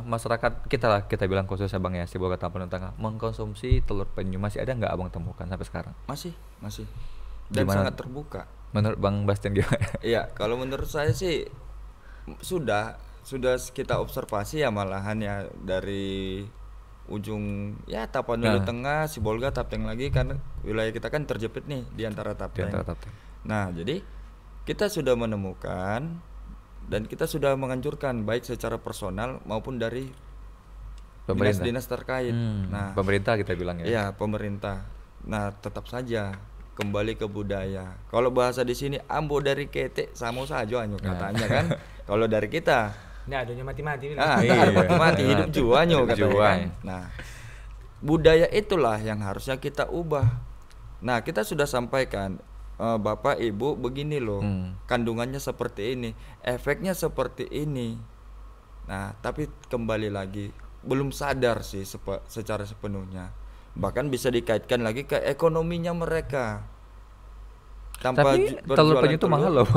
masyarakat kita bilang khususnya Bang ya Sibolga Tapanuli Tengah mengkonsumsi telur penyu, masih ada nggak Abang temukan sampai sekarang? Masih. Dan Gimana? sangat terbuka. Menurut Bang Bastian gimana? Iya, kalau menurut saya sih sudah kita observasi ya, malahan ya dari ujung ya Tapanuli Tengah, Sibolga, Tapteng lagi, karena wilayah kita kan terjepit nih di antara Tapteng. Nah, jadi kita sudah menemukan dan kita sudah menganjurkan baik secara personal maupun dari Pemerintah. dinas-dinas terkait. Nah, Pemerintah kita bilang ya. iya pemerintah. Nah, tetap saja kembali ke budaya. Kalau bahasa di sini ambo dari kete sama saja anyo katanya kan. Kalau dari kita, Nah, adanya mati-mati. ada mati-mati hidup jua anyo Hidup katanya jua, kan. ya. Nah, budaya itulah yang harusnya kita ubah. Nah, kita sudah sampaikan Bapak Ibu begini loh, kandungannya seperti ini, efeknya seperti ini. Nah, tapi kembali lagi belum sadar sih secara sepenuhnya. Bahkan bisa dikaitkan lagi ke ekonominya mereka. Tapi telur penyu itu mahal loh.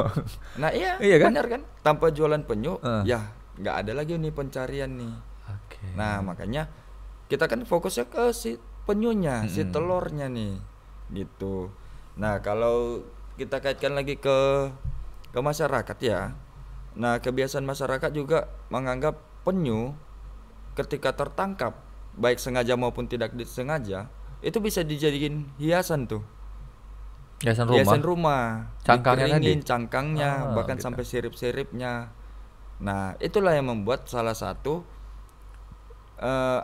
Nah iya, Iya kan? benar kan? Tanpa jualan penyu, ya nggak ada lagi nih pencarian nih. Oke. Nah makanya kita kan fokusnya ke si penyunya, si telurnya nih, gitu. Nah kalau kita kaitkan lagi ke masyarakat ya, nah kebiasaan masyarakat juga menganggap penyu ketika tertangkap, baik sengaja maupun tidak disengaja, itu bisa dijadikan hiasan tuh. Hiasan rumah, Cangkangnya dikeringin tadi? cangkangnya, bahkan gitu. sampai sirip-siripnya. Nah, itulah yang membuat salah satu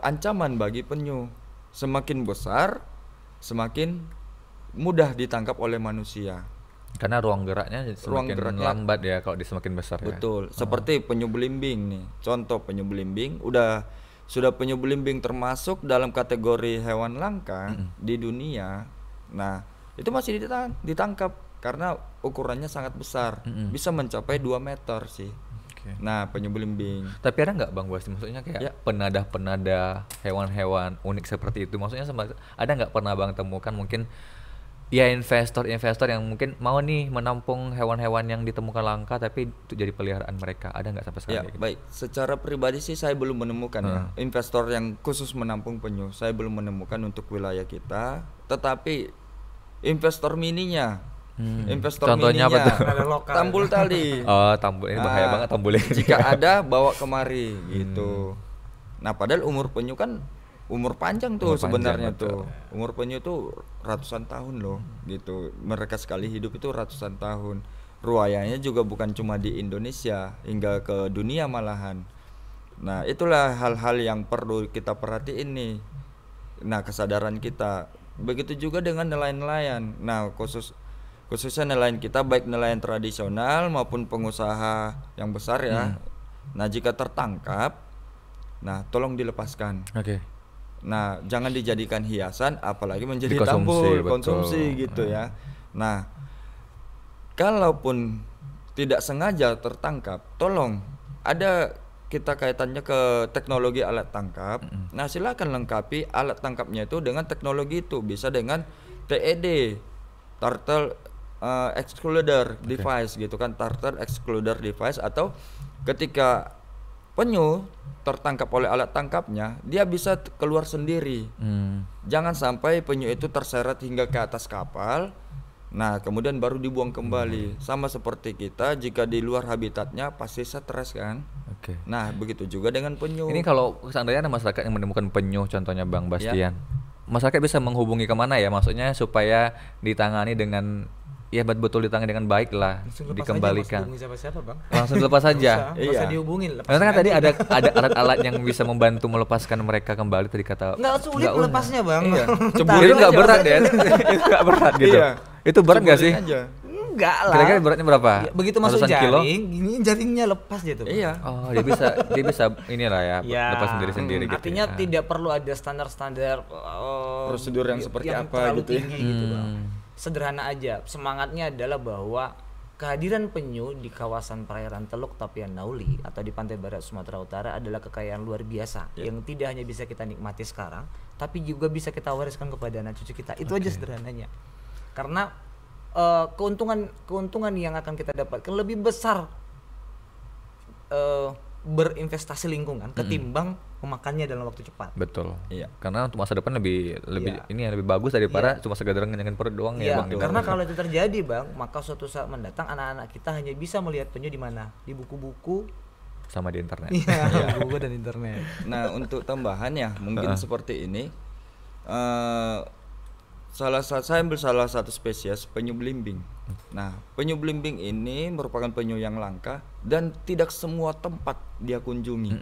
ancaman bagi penyu. Semakin besar, semakin mudah ditangkap oleh manusia. Karena ruang geraknya semakin lambat ya kalau dia semakin besar ya. Betul. Seperti penyu belimbing nih. Contoh penyu belimbing sudah penyu belimbing termasuk dalam kategori hewan langka di dunia. Nah, itu masih ditangkap karena ukurannya sangat besar, bisa mencapai 2 meter sih. Oke. Nah, penyu belimbing. Tapi ada nggak Bang Buas, maksudnya kayak Ya. penadah-penadah hewan-hewan unik seperti itu? Maksudnya ada nggak pernah Bang temukan mungkin ya investor-investor yang mungkin mau nih menampung hewan-hewan yang ditemukan langka tapi itu jadi peliharaan mereka? Ada nggak sampai Ya, sekarang? baik. Secara pribadi sih saya belum menemukan ya investor yang khusus menampung penyu. Saya belum menemukan untuk wilayah kita, tetapi investor mininya. Investor Contohnya apa mininya. tuh? Ada lokal. Tambul tali. Oh, tambul ini bahaya banget tambulnya. Jika ada bawa kemari gitu. Nah, padahal umur penyu kan umur panjang tuh Umur panjang, sebenarnya betul. tuh. Umur penyu tuh ratusan tahun loh gitu. Mereka sekali hidup itu ratusan tahun. Ruayanya juga bukan cuma di Indonesia, hingga ke dunia malahan. Nah, itulah hal-hal yang perlu kita perhatiin nih. Nah, kesadaran kita. Begitu juga dengan nelayan-nelayan. Nah, khususnya nelayan kita, baik nelayan tradisional maupun pengusaha yang besar ya. Nah, jika tertangkap, nah tolong dilepaskan. Oke. Nah, jangan dijadikan hiasan, apalagi menjadi Dikonsumsi, tambul, betul. konsumsi gitu ya. Nah, kalaupun tidak sengaja tertangkap, tolong ada kita kaitannya ke teknologi alat tangkap. Nah, silakan lengkapi alat tangkapnya itu dengan teknologi itu, bisa dengan TED, Turtle Excluder Device gitu kan, Turtle Excluder Device, atau ketika penyu tertangkap oleh alat tangkapnya, dia bisa keluar sendiri. Jangan sampai penyu itu terseret hingga ke atas kapal. Nah, kemudian baru dibuang kembali. Sama seperti kita, jika di luar habitatnya pasti stres kan. Oke. Nah, begitu juga dengan penyu. Ini kalau seandainya ada masyarakat yang menemukan penyu, contohnya Bang Bastian, masyarakat bisa menghubungi kemana ya? Maksudnya supaya ditangani dengan ya betul ditangani dengan baik lah, Langsung lepas dikembalikan. aja, Mas, hubungi siapa-siapa, Bang. Langsung dilepas saja. Nggak usah Iya. dihubungin, lepaskan Karena kan aja. tadi ada alat-alat yang bisa membantu melepaskan mereka kembali tadi kata. Nggak sulit usah. melepasnya, Bang. Iya. Ceburin Itu nggak aja berat udah. ya? Itu nggak berat gitu. Iya. Itu berat nggak sih? Ceburin aja. Enggak lah. Kira-kira beratnya berapa? Ya, begitu masuk Ratusan kilo? jaring, gini jaringnya lepas gitu. Bang. Iya. Oh, dia bisa inilah ya, Ya, lepas sendiri-sendiri gitu. artinya ya. tidak perlu ada standar-standar Prosedur yang seperti apa terlalu gitu ya. tinggi gitu, Bang. Sederhana aja. Semangatnya adalah bahwa kehadiran penyu di kawasan perairan Teluk Tapian Nauli atau di pantai barat Sumatera Utara adalah kekayaan luar biasa yang tidak hanya bisa kita nikmati sekarang, tapi juga bisa kita wariskan kepada anak cucu kita. Itu aja sederhananya. Karena keuntungan yang akan kita dapatkan lebih besar berinvestasi lingkungan ketimbang memakannya dalam waktu cepat. Betul. Iya. Karena untuk masa depan lebih Iya. ini ya, lebih bagus daripada cuma sekedar ngenyangin perut doang ya, Iya, Bang. karena kalau itu terjadi, Bang, maka suatu saat mendatang anak-anak kita hanya bisa melihat penyu di mana? Di buku-buku, sama di internet. iya, buku dan internet. Nah, untuk tambahannya mungkin seperti ini. Saya ambil salah satu spesies penyu belimbing. Nah, penyu belimbing ini merupakan penyu yang langka dan tidak semua tempat dia kunjungi.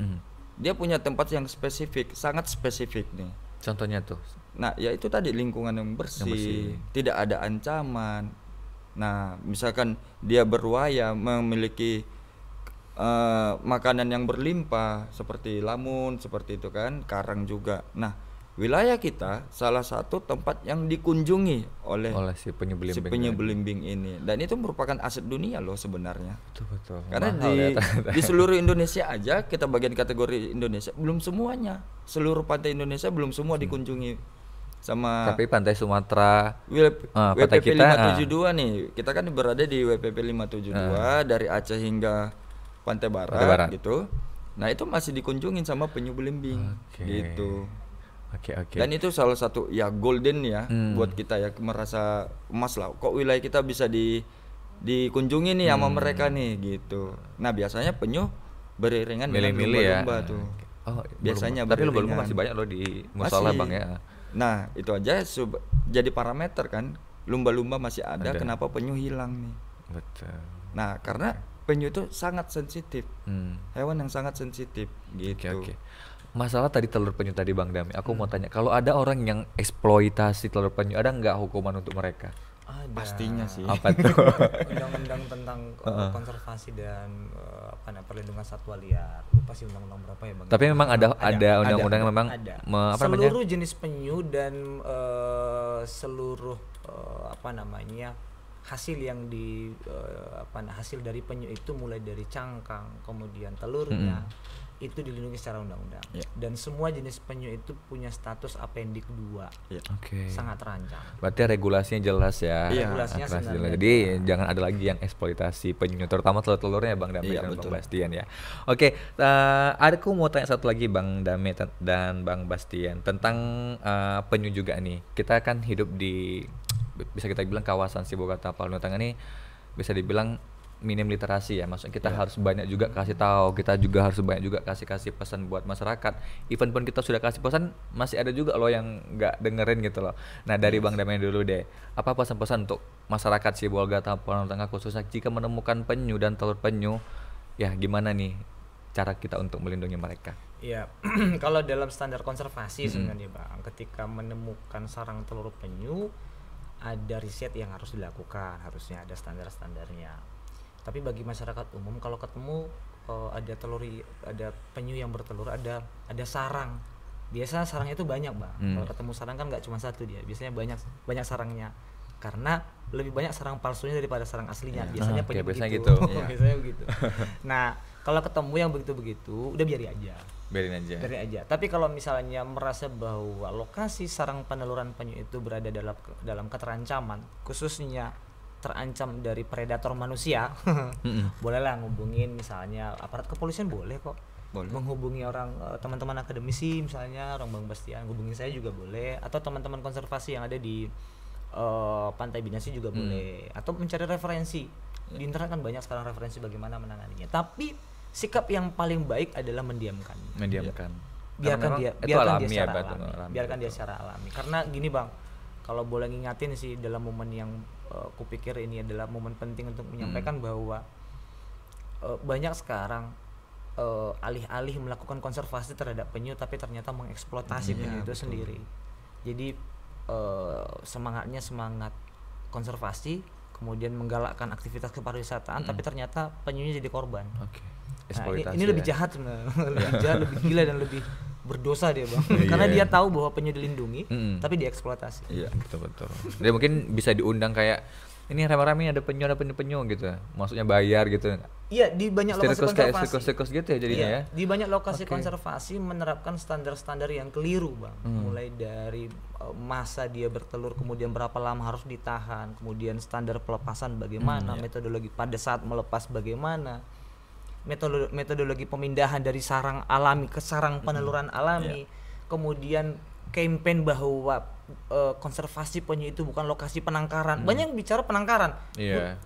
dia punya tempat yang spesifik, sangat spesifik nih. Contohnya tuh. Nah, ya itu tadi lingkungan yang bersih, tidak ada ancaman. Nah, misalkan dia berwaya memiliki makanan yang berlimpah seperti lamun, seperti itu kan, karang juga. Nah, wilayah kita salah satu tempat yang dikunjungi oleh Si penyu belimbing. belimbing ini, dan itu merupakan aset dunia loh sebenarnya. Betul. Karena Mahal ya, di seluruh Indonesia aja, kita bagian kategori Indonesia, belum semuanya, seluruh pantai Indonesia belum semua dikunjungi sama. Tapi pantai Sumatera, pantai WPP kita 572 nih, kita kan berada di WPP 572 dari Aceh hingga Pantai Barat, gitu. Nah itu masih dikunjungin sama penyu belimbing, gitu. Oke. Dan itu salah satu ya golden ya buat kita ya, merasa emas lah. Kok wilayah kita bisa dikunjungi nih sama mereka nih, gitu. Nah biasanya penyu beriringan dengan lumba-lumba ya. tuh. Oh, Biasanya tapi lumba-lumba beriringan. masih banyak loh di musola Masih. Bang ya. Nah itu aja jadi parameter kan, lumba-lumba masih ada, kenapa penyu hilang nih? Betul. Nah karena penyu itu sangat sensitif, hewan yang sangat sensitif, gitu. Oke. Masalah tadi telur penyu tadi Bang Dami, aku mau tanya, kalau ada orang yang eksploitasi telur penyu, ada nggak hukuman untuk mereka? Ada. Pastinya sih. Apa tuh? Undang-undang tentang konservasi dan perlindungan satwa liar. Lupa sih undang-undang berapa ya Bang. Tapi memang ada undang-undang yang memang ada. apa namanya? Seluruh jenis penyu dan seluruh hasil yang hasil dari penyu itu, mulai dari cangkang kemudian telurnya, itu dilindungi secara undang-undang. Dan semua jenis penyu itu punya status Apendik 2. Oke. Sangat terancam. Berarti regulasinya jelas ya. Regulasinya Jelas. sebenarnya Jadi jangan ada lagi yang eksploitasi penyu, terutama telur-telurnya Bang Dami dan Bang Bastian ya. Oke, aku mau tanya satu lagi Bang Dami dan Bang Bastian tentang penyu juga nih. Kita kan hidup di, bisa kita bilang kawasan Sibogata Palu Tengah ini bisa dibilang minim literasi ya, maksudnya kita harus banyak juga kasih tahu, kita juga harus banyak juga kasih pesan buat masyarakat. Even pun kita sudah kasih pesan, masih ada juga loh yang nggak dengerin gitu loh. Nah dari Bang Dami dulu deh, apa pesan-pesan untuk masyarakat Sibogata Palu Tengah khususnya jika menemukan penyu dan telur penyu, ya gimana nih cara kita untuk melindungi mereka? Iya, kalau dalam standar konservasi sebenarnya Bang, ketika menemukan sarang telur penyu, ada riset yang harus dilakukan, harusnya ada standar-standarnya. Tapi bagi masyarakat umum, kalau ketemu ada penyu yang bertelur, ada sarang, biasa sarangnya itu banyak Bang. Kalau ketemu sarang kan nggak cuma satu dia, biasanya banyak sarangnya, karena lebih banyak sarang palsunya daripada sarang aslinya. Biasanya penyu biasanya begitu. gitu. Biasanya begitu. Nah kalau ketemu yang begitu-begitu, udah biarin aja. Tapi kalau misalnya merasa bahwa lokasi sarang peneluran penyu itu berada dalam keterancaman, khususnya terancam dari predator manusia, bolehlah ngubungin misalnya aparat kepolisian, boleh kok. Menghubungi orang teman-teman akademisi, misalnya orang Bang Bastian, hubungin saya juga boleh, atau teman-teman konservasi yang ada di Pantai Binasi juga boleh, atau mencari referensi. Di internet kan banyak sekarang referensi bagaimana menanganinya. Tapi sikap yang paling baik adalah mendiamkan. Biarkan dia secara alami. Karena gini Bang, kalau boleh ngingatin sih dalam momen yang kupikir ini adalah momen penting untuk menyampaikan bahwa banyak sekarang alih-alih melakukan konservasi terhadap penyu, tapi ternyata mengeksploitasi penyu itu sendiri. Jadi semangatnya semangat konservasi, kemudian menggalakkan aktivitas kepariwisataan, tapi ternyata penyunya jadi korban. Nah, ini lebih jahat sebenarnya, lebih jahat, lebih gila dan lebih berdosa dia Bang. Karena dia tahu bahwa penyu dilindungi, tapi dieksploitasi. Iya, betul. Dia mungkin bisa diundang kayak ini rame-rame ada penyu gitu. Maksudnya bayar gitu. Iya, di banyak lokasi konservasi. Sirkus gitu ya jadinya ya. Di banyak lokasi konservasi menerapkan standar-standar yang keliru Bang. Mulai dari masa dia bertelur, kemudian berapa lama harus ditahan, kemudian standar pelepasan bagaimana, metodologi pada saat melepas bagaimana, metodologi pemindahan dari sarang alami ke sarang peneluran alami, kemudian campaign bahwa konservasi penyu itu bukan lokasi penangkaran. Banyak yang bicara penangkaran.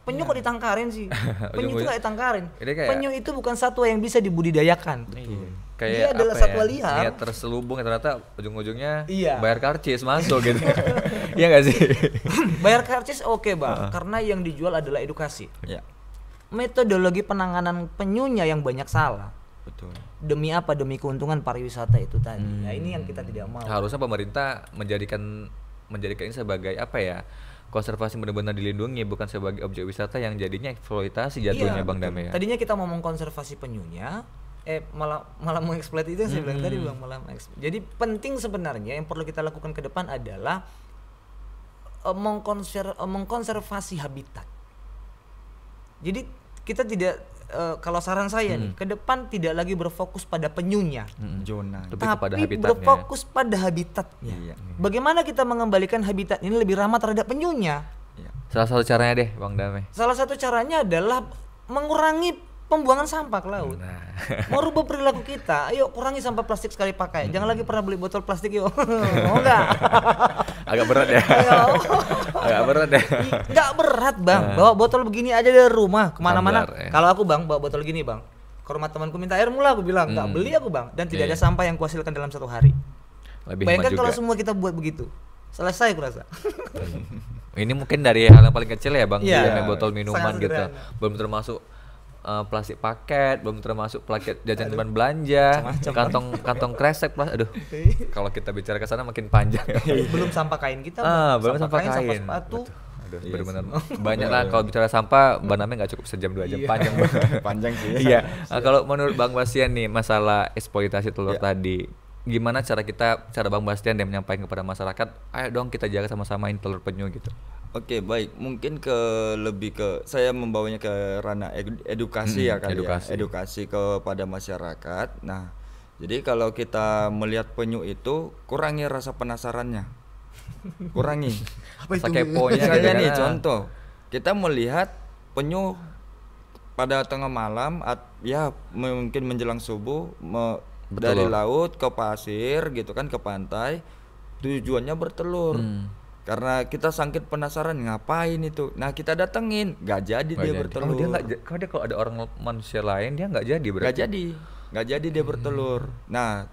Penyu kok ditangkarin sih? Penyu itu nggak ditangkarin. Penyu itu bukan satwa yang bisa dibudidayakan. Kayak dia adalah satwa liar. Niat terselubung, ternyata ujung-ujungnya bayar karcis masuk gitu. Iya nggak sih? Bayar karcis oke Bang, karena yang dijual adalah edukasi. Metodologi penanganan penyunya yang banyak salah. Betul. Demi apa? Demi keuntungan pariwisata itu tadi. Nah, ini yang kita tidak mau. Harusnya pemerintah menjadikan ini sebagai apa ya? Konservasi benar-benar dilindungi, bukan sebagai objek wisata yang jadinya eksploitasi jatuhnya Bang betul. Dame ya. Tadinya kita ngomong konservasi penyunya, malah mengeksploit itu yang saya bilang tadi Bang, malah mengeksploit. Jadi penting sebenarnya yang perlu kita lakukan ke depan adalah mengkonservasi habitat. Jadi kita tidak kalau saran saya nih, ke depan tidak lagi berfokus pada penyunya, Zona. Lebih kepada tapi habitatnya. berfokus pada habitatnya. Iya. Bagaimana kita mengembalikan habitat ini lebih ramah terhadap penyunya? Iya. Salah satu caranya deh Bang Dame. Salah satu caranya adalah mengurangi pembuangan sampah ke laut. Merubah perilaku kita. Ayo kurangi sampah plastik sekali pakai. Jangan lagi pernah beli botol plastik yuk. Mau enggak? Agak berat ya. Agak berat ya. Enggak berat, Bang. Bawa botol begini aja dari rumah kemana-mana. Standar, ya. Kalau aku, Bang, bawa botol gini, Bang. Ke rumah temanku minta air mula, aku bilang, enggak beli aku, Bang. Dan tidak ada sampah yang kuhasilkan dalam 1 hari. Lebih Bayangkan hemat kalau juga. semua kita buat begitu. Selesai aku rasa. Ini mungkin dari hal yang paling kecil ya Bang, Iya. beli botol minuman Sangat gitu. sederhana. Belum termasuk plastik paket, belum termasuk paket jajan teman belanja, kantong kresek aduh. Kalau kita bicara ke sana makin panjang ya. Belum sampah kain kita, Bang. Belum sampah kain. sampah sepatu. Aduh, benar-benar banyak lah kalau bicara sampah, Baname nggak cukup sejam 2 jam, panjang banget. Panjang sih. Iya. Nah, kalau menurut Bang Bastian nih masalah eksploitasi telur tadi, gimana cara Bang Bastian dan menyampaikan kepada masyarakat, ayo dong kita jaga sama-sama ini telur penyu gitu. Oke, baik. Mungkin lebih ke saya membawanya ke ranah edukasi ya kali edukasi. ya. Edukasi kepada masyarakat. Nah, jadi kalau kita melihat penyu itu kurangi rasa penasarannya. Kurangi. Rasa keponya gitu Misalnya kan. nih contoh, kita melihat penyu pada tengah malam ya mungkin menjelang subuh dari laut ke pasir gitu kan, ke pantai, tujuannya bertelur. Karena kita sangkit penasaran ngapain itu, nah kita datengin, nggak jadi dia bertelur. Kalau ada orang manusia lain dia nggak jadi berarti. nggak jadi dia bertelur. Nah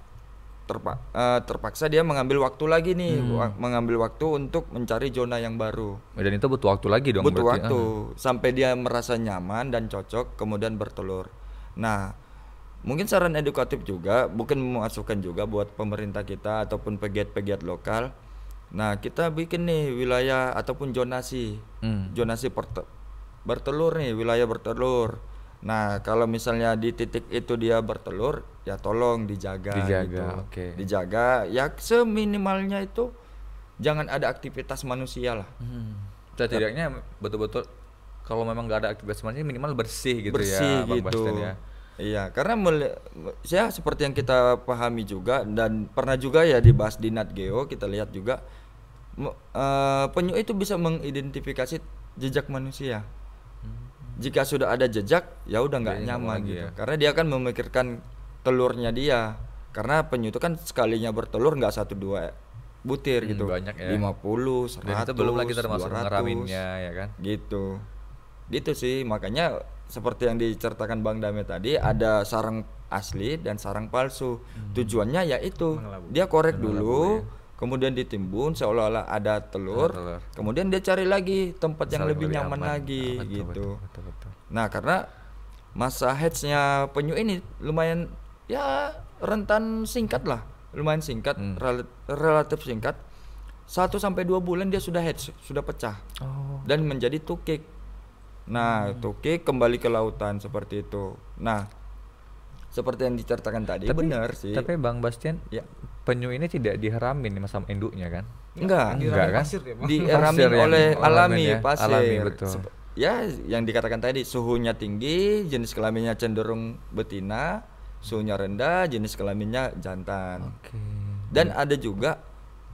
terpaksa dia mengambil waktu lagi nih, mengambil waktu untuk mencari zona yang baru. Dan itu butuh waktu lagi dong. Butuh berarti. waktu sampai dia merasa nyaman dan cocok, kemudian bertelur. Nah, mungkin saran edukatif juga, bukan memasukkan juga buat pemerintah kita ataupun pegiat-pegiat lokal. Nah, kita bikin nih wilayah ataupun zonasi bertelur nih, wilayah bertelur. Nah, kalau misalnya di titik itu dia bertelur, ya tolong dijaga gitu. Oke. Dijaga, ya seminimalnya itu jangan ada aktivitas manusia lah. Setidaknya betul-betul kalau memang nggak ada aktivitas manusia minimal bersih gitu Bersih ya Bang gitu. Bastian ya. Iya, karena ya seperti yang kita pahami juga dan pernah juga ya dibahas di NatGeo, kita lihat juga penyu itu bisa mengidentifikasi jejak manusia. Jika sudah ada jejak, ya udah nggak Dia nyaman lagi gitu. ya. Karena dia akan memikirkan telurnya dia. Karena penyu itu kan sekalinya bertelur nggak 1-2 butir gitu. Banyak ya. 50, 100, Dan itu belum lagi termasuk 200, ngeraminnya ya kan. gitu sih. Makanya seperti yang diceritakan Bang Dame tadi, ada sarang asli dan sarang palsu. Tujuannya yaitu dia korek dulu, kemudian ditimbun seolah-olah ada telur, kemudian dia cari lagi tempat yang lebih nyaman lagi gitu. Betul. Nah, karena masa headsnya penyu ini lumayan ya rentan singkat lah, lumayan singkat, relatif singkat. 1-2 bulan dia sudah heads, sudah pecah dan menjadi tukik. Nah, tukik kembali ke lautan seperti itu. Nah, seperti yang diceritakan tadi, benar sih. Tapi Bang Bastian, Ya. penyu ini tidak diheramin sama induknya kan? Enggak kan? Pasir ya, Bang. diramin Pasir yang oleh alami alami ya, pasir. alami, betul. Ya, yang dikatakan tadi suhunya tinggi, jenis kelaminnya cenderung betina, suhunya rendah, jenis kelaminnya jantan. Oke. Dan ada juga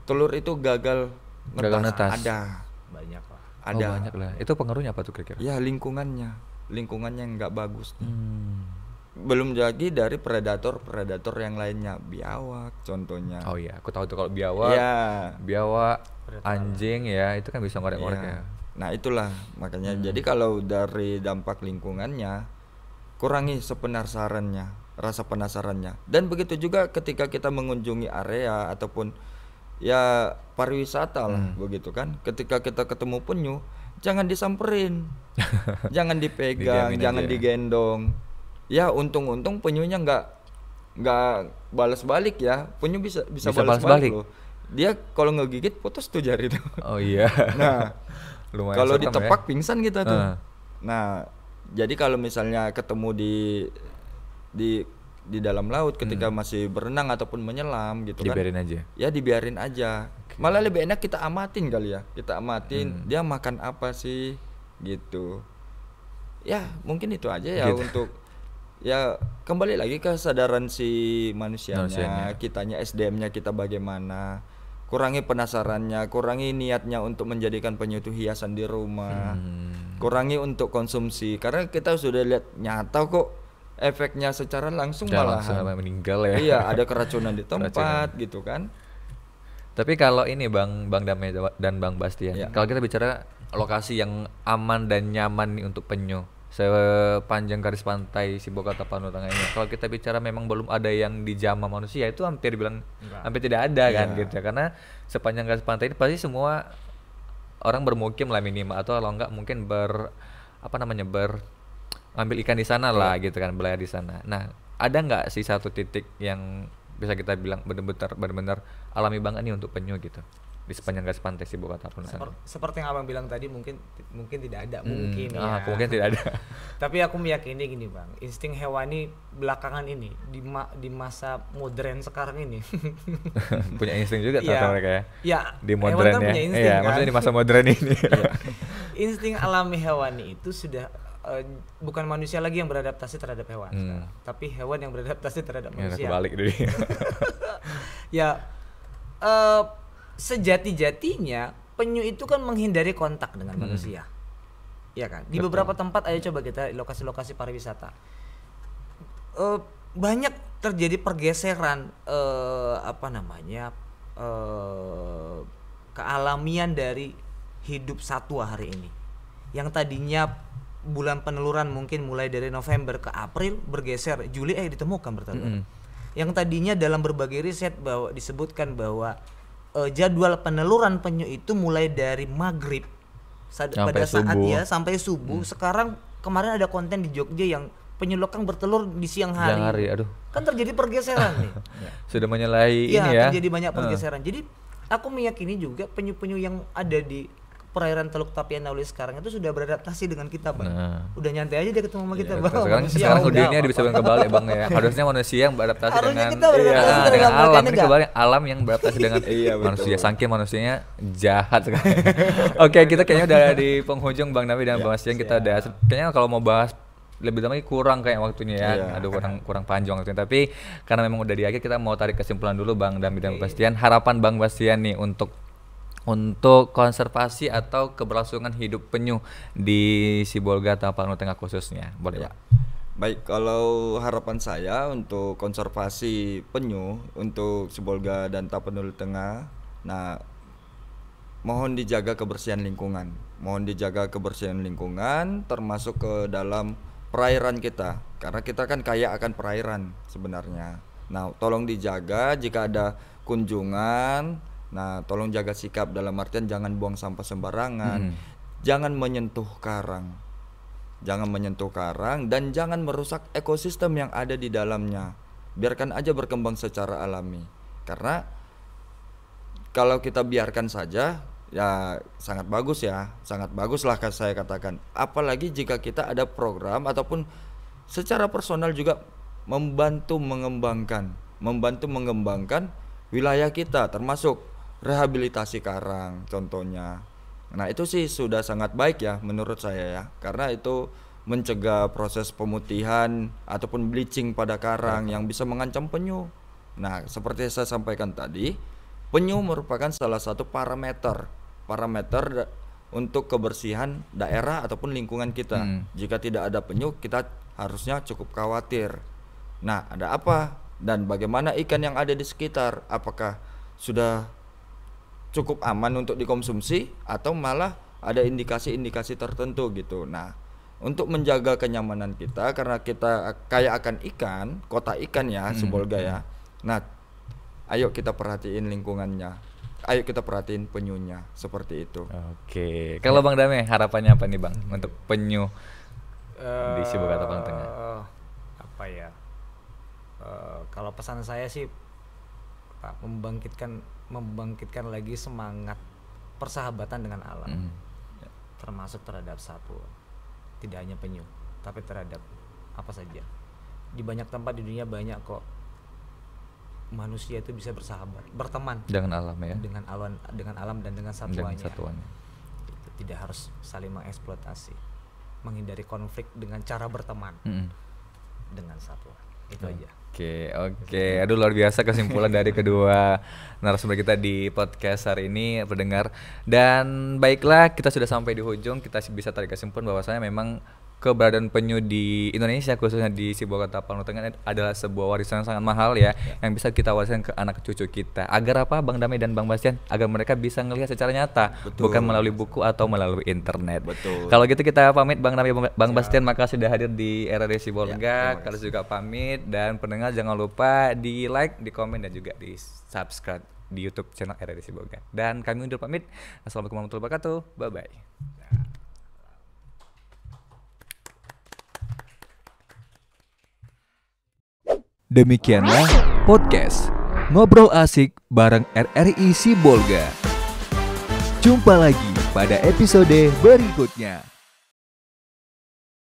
telur itu gagal netas. Ada. Banyak lah. Ada. Banyak lah. Itu pengaruhnya apa tuh kira-kira? Ya lingkungannya yang nggak bagus nih. Belum lagi dari predator yang lainnya, biawak contohnya. Oh iya, aku tahu tuh kalau biawak, Ya. anjing ya, itu kan bisa ngorek-ngorek Iya. ya. Nah, itulah makanya jadi kalau dari dampak lingkungannya kurangi rasa penasarannya. Dan begitu juga ketika kita mengunjungi area ataupun ya pariwisata lah begitu kan. Ketika kita ketemu penyu, jangan disamperin. Jangan dipegang, Didiamin jangan aja. digendong. Ya untung-untung penyunya nggak nggak balas balik ya, penyu bisa Bisa balas balas balik? balik loh. Dia kalau ngegigit putus tuh jari tuh. Oh iya. Nah, Lumayan kalau serem ditepak pingsan kita tuh. Heeh. Nah, jadi kalau misalnya ketemu di di dalam laut ketika masih berenang ataupun menyelam gitu kan. Dibiarin aja. Ya dibiarin aja. Malah lebih enak kita amatin kali ya. Kita amatin dia makan apa sih gitu. Ya, mungkin itu aja ya Gitu. untuk ya kembali lagi ke kesadaran si manusianya, Manusianya. kitanya SDM-nya kita bagaimana. Kurangi penasarannya, kurangi niatnya untuk menjadikan penyu itu hiasan di rumah. Kurangi untuk konsumsi karena kita sudah lihat nyata kok efeknya secara langsung Udah langsung malahan. sampai meninggal ya. Iya, ada keracunan di Keracunan. tempat gitu kan. Tapi kalau ini Bang Dame dan Bang Bastian, Ya. kalau kita bicara lokasi yang aman dan nyaman nih untuk penyu sepanjang garis pantai Sibolga Tapanuli Tengah ini, kalau kita bicara memang belum ada yang dijamah manusia, itu hampir bilang hampir tidak ada kan gitu ya, karena sepanjang garis pantai ini pasti semua orang bermukim lah minimal, atau kalau enggak mungkin ambil ikan di sana lah gitu kan, belayar di sana. Nah, ada nggak sih satu titik yang bisa kita bilang benar-benar alami banget nih untuk penyu gitu di sepanjang garis pantai Sibolga Tapanuli Tengah? Seperti yang abang bilang tadi, mungkin tidak ada, mungkin ya. Mungkin tidak ada. Tapi aku meyakini gini bang, insting hewani belakangan ini di masa modern sekarang ini. Punya insting juga ternyata mereka ya. Ya, Di hewan modern kan ya. punya insting Iya, kan. maksudnya di masa modern ini. Insting alami hewani itu sudah bukan manusia lagi yang beradaptasi terhadap hewan sekarang, tapi hewan yang beradaptasi terhadap Ya, manusia. kebalik dulu. Ya, sejati-jatinya penyu itu kan menghindari kontak dengan manusia, ya kan? Di beberapa tempat, ayo coba kita lokasi-lokasi pariwisata, banyak terjadi pergeseran kealamian dari hidup satwa hari ini, yang tadinya bulan peneluran mungkin mulai dari November ke April bergeser Juli ditemukan bertelur. Yang tadinya dalam berbagai riset bahwa disebutkan bahwa jadwal peneluran penyu itu mulai dari maghrib pada saat subuh. ya sampai subuh. Sekarang kemarin ada konten di Jogja yang penyu lokang bertelur di siang hari. Siang hari, aduh. Kan terjadi pergeseran nih. Sudah menyalahi Iya, ini ya. terjadi banyak pergeseran. Jadi aku meyakini juga penyu-penyu yang ada di perairan Teluk Tapanuli sekarang itu sudah beradaptasi dengan kita, Bang. Udah nyantai aja dia ketemu sama kita, Bang. Sekarang Udah, dunia bisa bilang kebalik Bang ya. Harusnya manusia yang beradaptasi Harusnya dengan kita beradaptasi dengan dengan mereka alam. Ini enggak. kebalik, alam yang beradaptasi dengan Iya, betul. manusia. Saking manusianya jahat sekali. Oke, kita kayaknya udah di penghujung Bang Nami dan Bang Bastian. Kita udah kayaknya kalau mau bahas lebih lama kurang kayak waktunya ya. Iya. Aduh kurang panjang waktunya. Tapi karena memang udah di akhir, kita mau tarik kesimpulan dulu Bang Dami dan Bang Bastian. Harapan Bang Bastian nih untuk konservasi atau keberlangsungan hidup penyu di Sibolga Tapanuli Tengah khususnya. Boleh ya. Baik, kalau harapan saya untuk konservasi penyu untuk Sibolga dan Tapanuli Tengah, nah mohon dijaga kebersihan lingkungan. Mohon dijaga kebersihan lingkungan termasuk ke dalam perairan kita. Karena kita kan kaya akan perairan sebenarnya. Nah, tolong dijaga jika ada kunjungan. Nah, tolong jaga sikap dalam artian jangan buang sampah sembarangan. Jangan menyentuh karang. Jangan menyentuh karang dan jangan merusak ekosistem yang ada di dalamnya. Biarkan aja berkembang secara alami. Karena kalau kita biarkan saja ya sangat bagus ya. Sangat bagus lah saya katakan. Apalagi jika kita ada program ataupun secara personal juga membantu mengembangkan wilayah kita termasuk rehabilitasi karang contohnya. Nah, itu sih sudah sangat baik ya menurut saya ya. Karena itu mencegah proses pemutihan ataupun bleaching pada karang yang bisa mengancam penyu. Nah, seperti saya sampaikan tadi, penyu merupakan salah satu parameter untuk kebersihan daerah ataupun lingkungan kita. Jika tidak ada penyu, kita harusnya cukup khawatir. Nah, ada apa dan bagaimana ikan yang ada di sekitar? Apakah sudah cukup aman untuk dikonsumsi atau malah ada indikasi-indikasi tertentu gitu. Nah, untuk menjaga kenyamanan kita karena kita kaya akan ikan, kota ikan ya, Sibolga ya. Nah, ayo kita perhatiin lingkungannya. Ayo kita perhatiin penyunya seperti itu. Oke. Kalau Bang Dame harapannya apa nih Bang untuk penyu di Sibolga Tapanuli Tengah? Apa ya? Kalau pesan saya sih Pak, membangkitkan lagi semangat persahabatan dengan alam, termasuk terhadap satwa, tidak hanya penyu tapi terhadap apa saja. Di banyak tempat di dunia banyak kok manusia itu bisa bersahabat, berteman dengan alam ya, dengan alam dan dengan satwanya. satuannya. Tidak harus saling mengeksploitasi, menghindari konflik dengan cara berteman dengan satwa. Itu aja. Oke. Aduh, luar biasa kesimpulan dari kedua narasumber kita di podcast hari ini, pendengar. Dan baiklah, kita sudah sampai di ujung. Kita bisa tarik kesimpulan bahwasanya memang keberadaan penyu di Indonesia, khususnya di Sibolga Tapanuli Tengah, adalah sebuah warisan yang sangat mahal ya, yang bisa kita wariskan ke anak cucu kita. Agar apa, Bang Damai dan Bang Bastian? Agar mereka bisa melihat secara nyata, bukan melalui buku atau melalui internet. Kalau gitu kita pamit, Bang Damai, Bang Bastian, makasih sudah hadir di RRI Sibolga. Kalian juga pamit, dan pendengar jangan lupa di like, di komen, dan juga di subscribe di YouTube channel RRI Sibolga. Dan kami undur pamit. Assalamualaikum warahmatullahi wabarakatuh. Bye bye. Demikianlah podcast Ngobrol Asik bareng RRI Sibolga. Jumpa lagi pada episode berikutnya.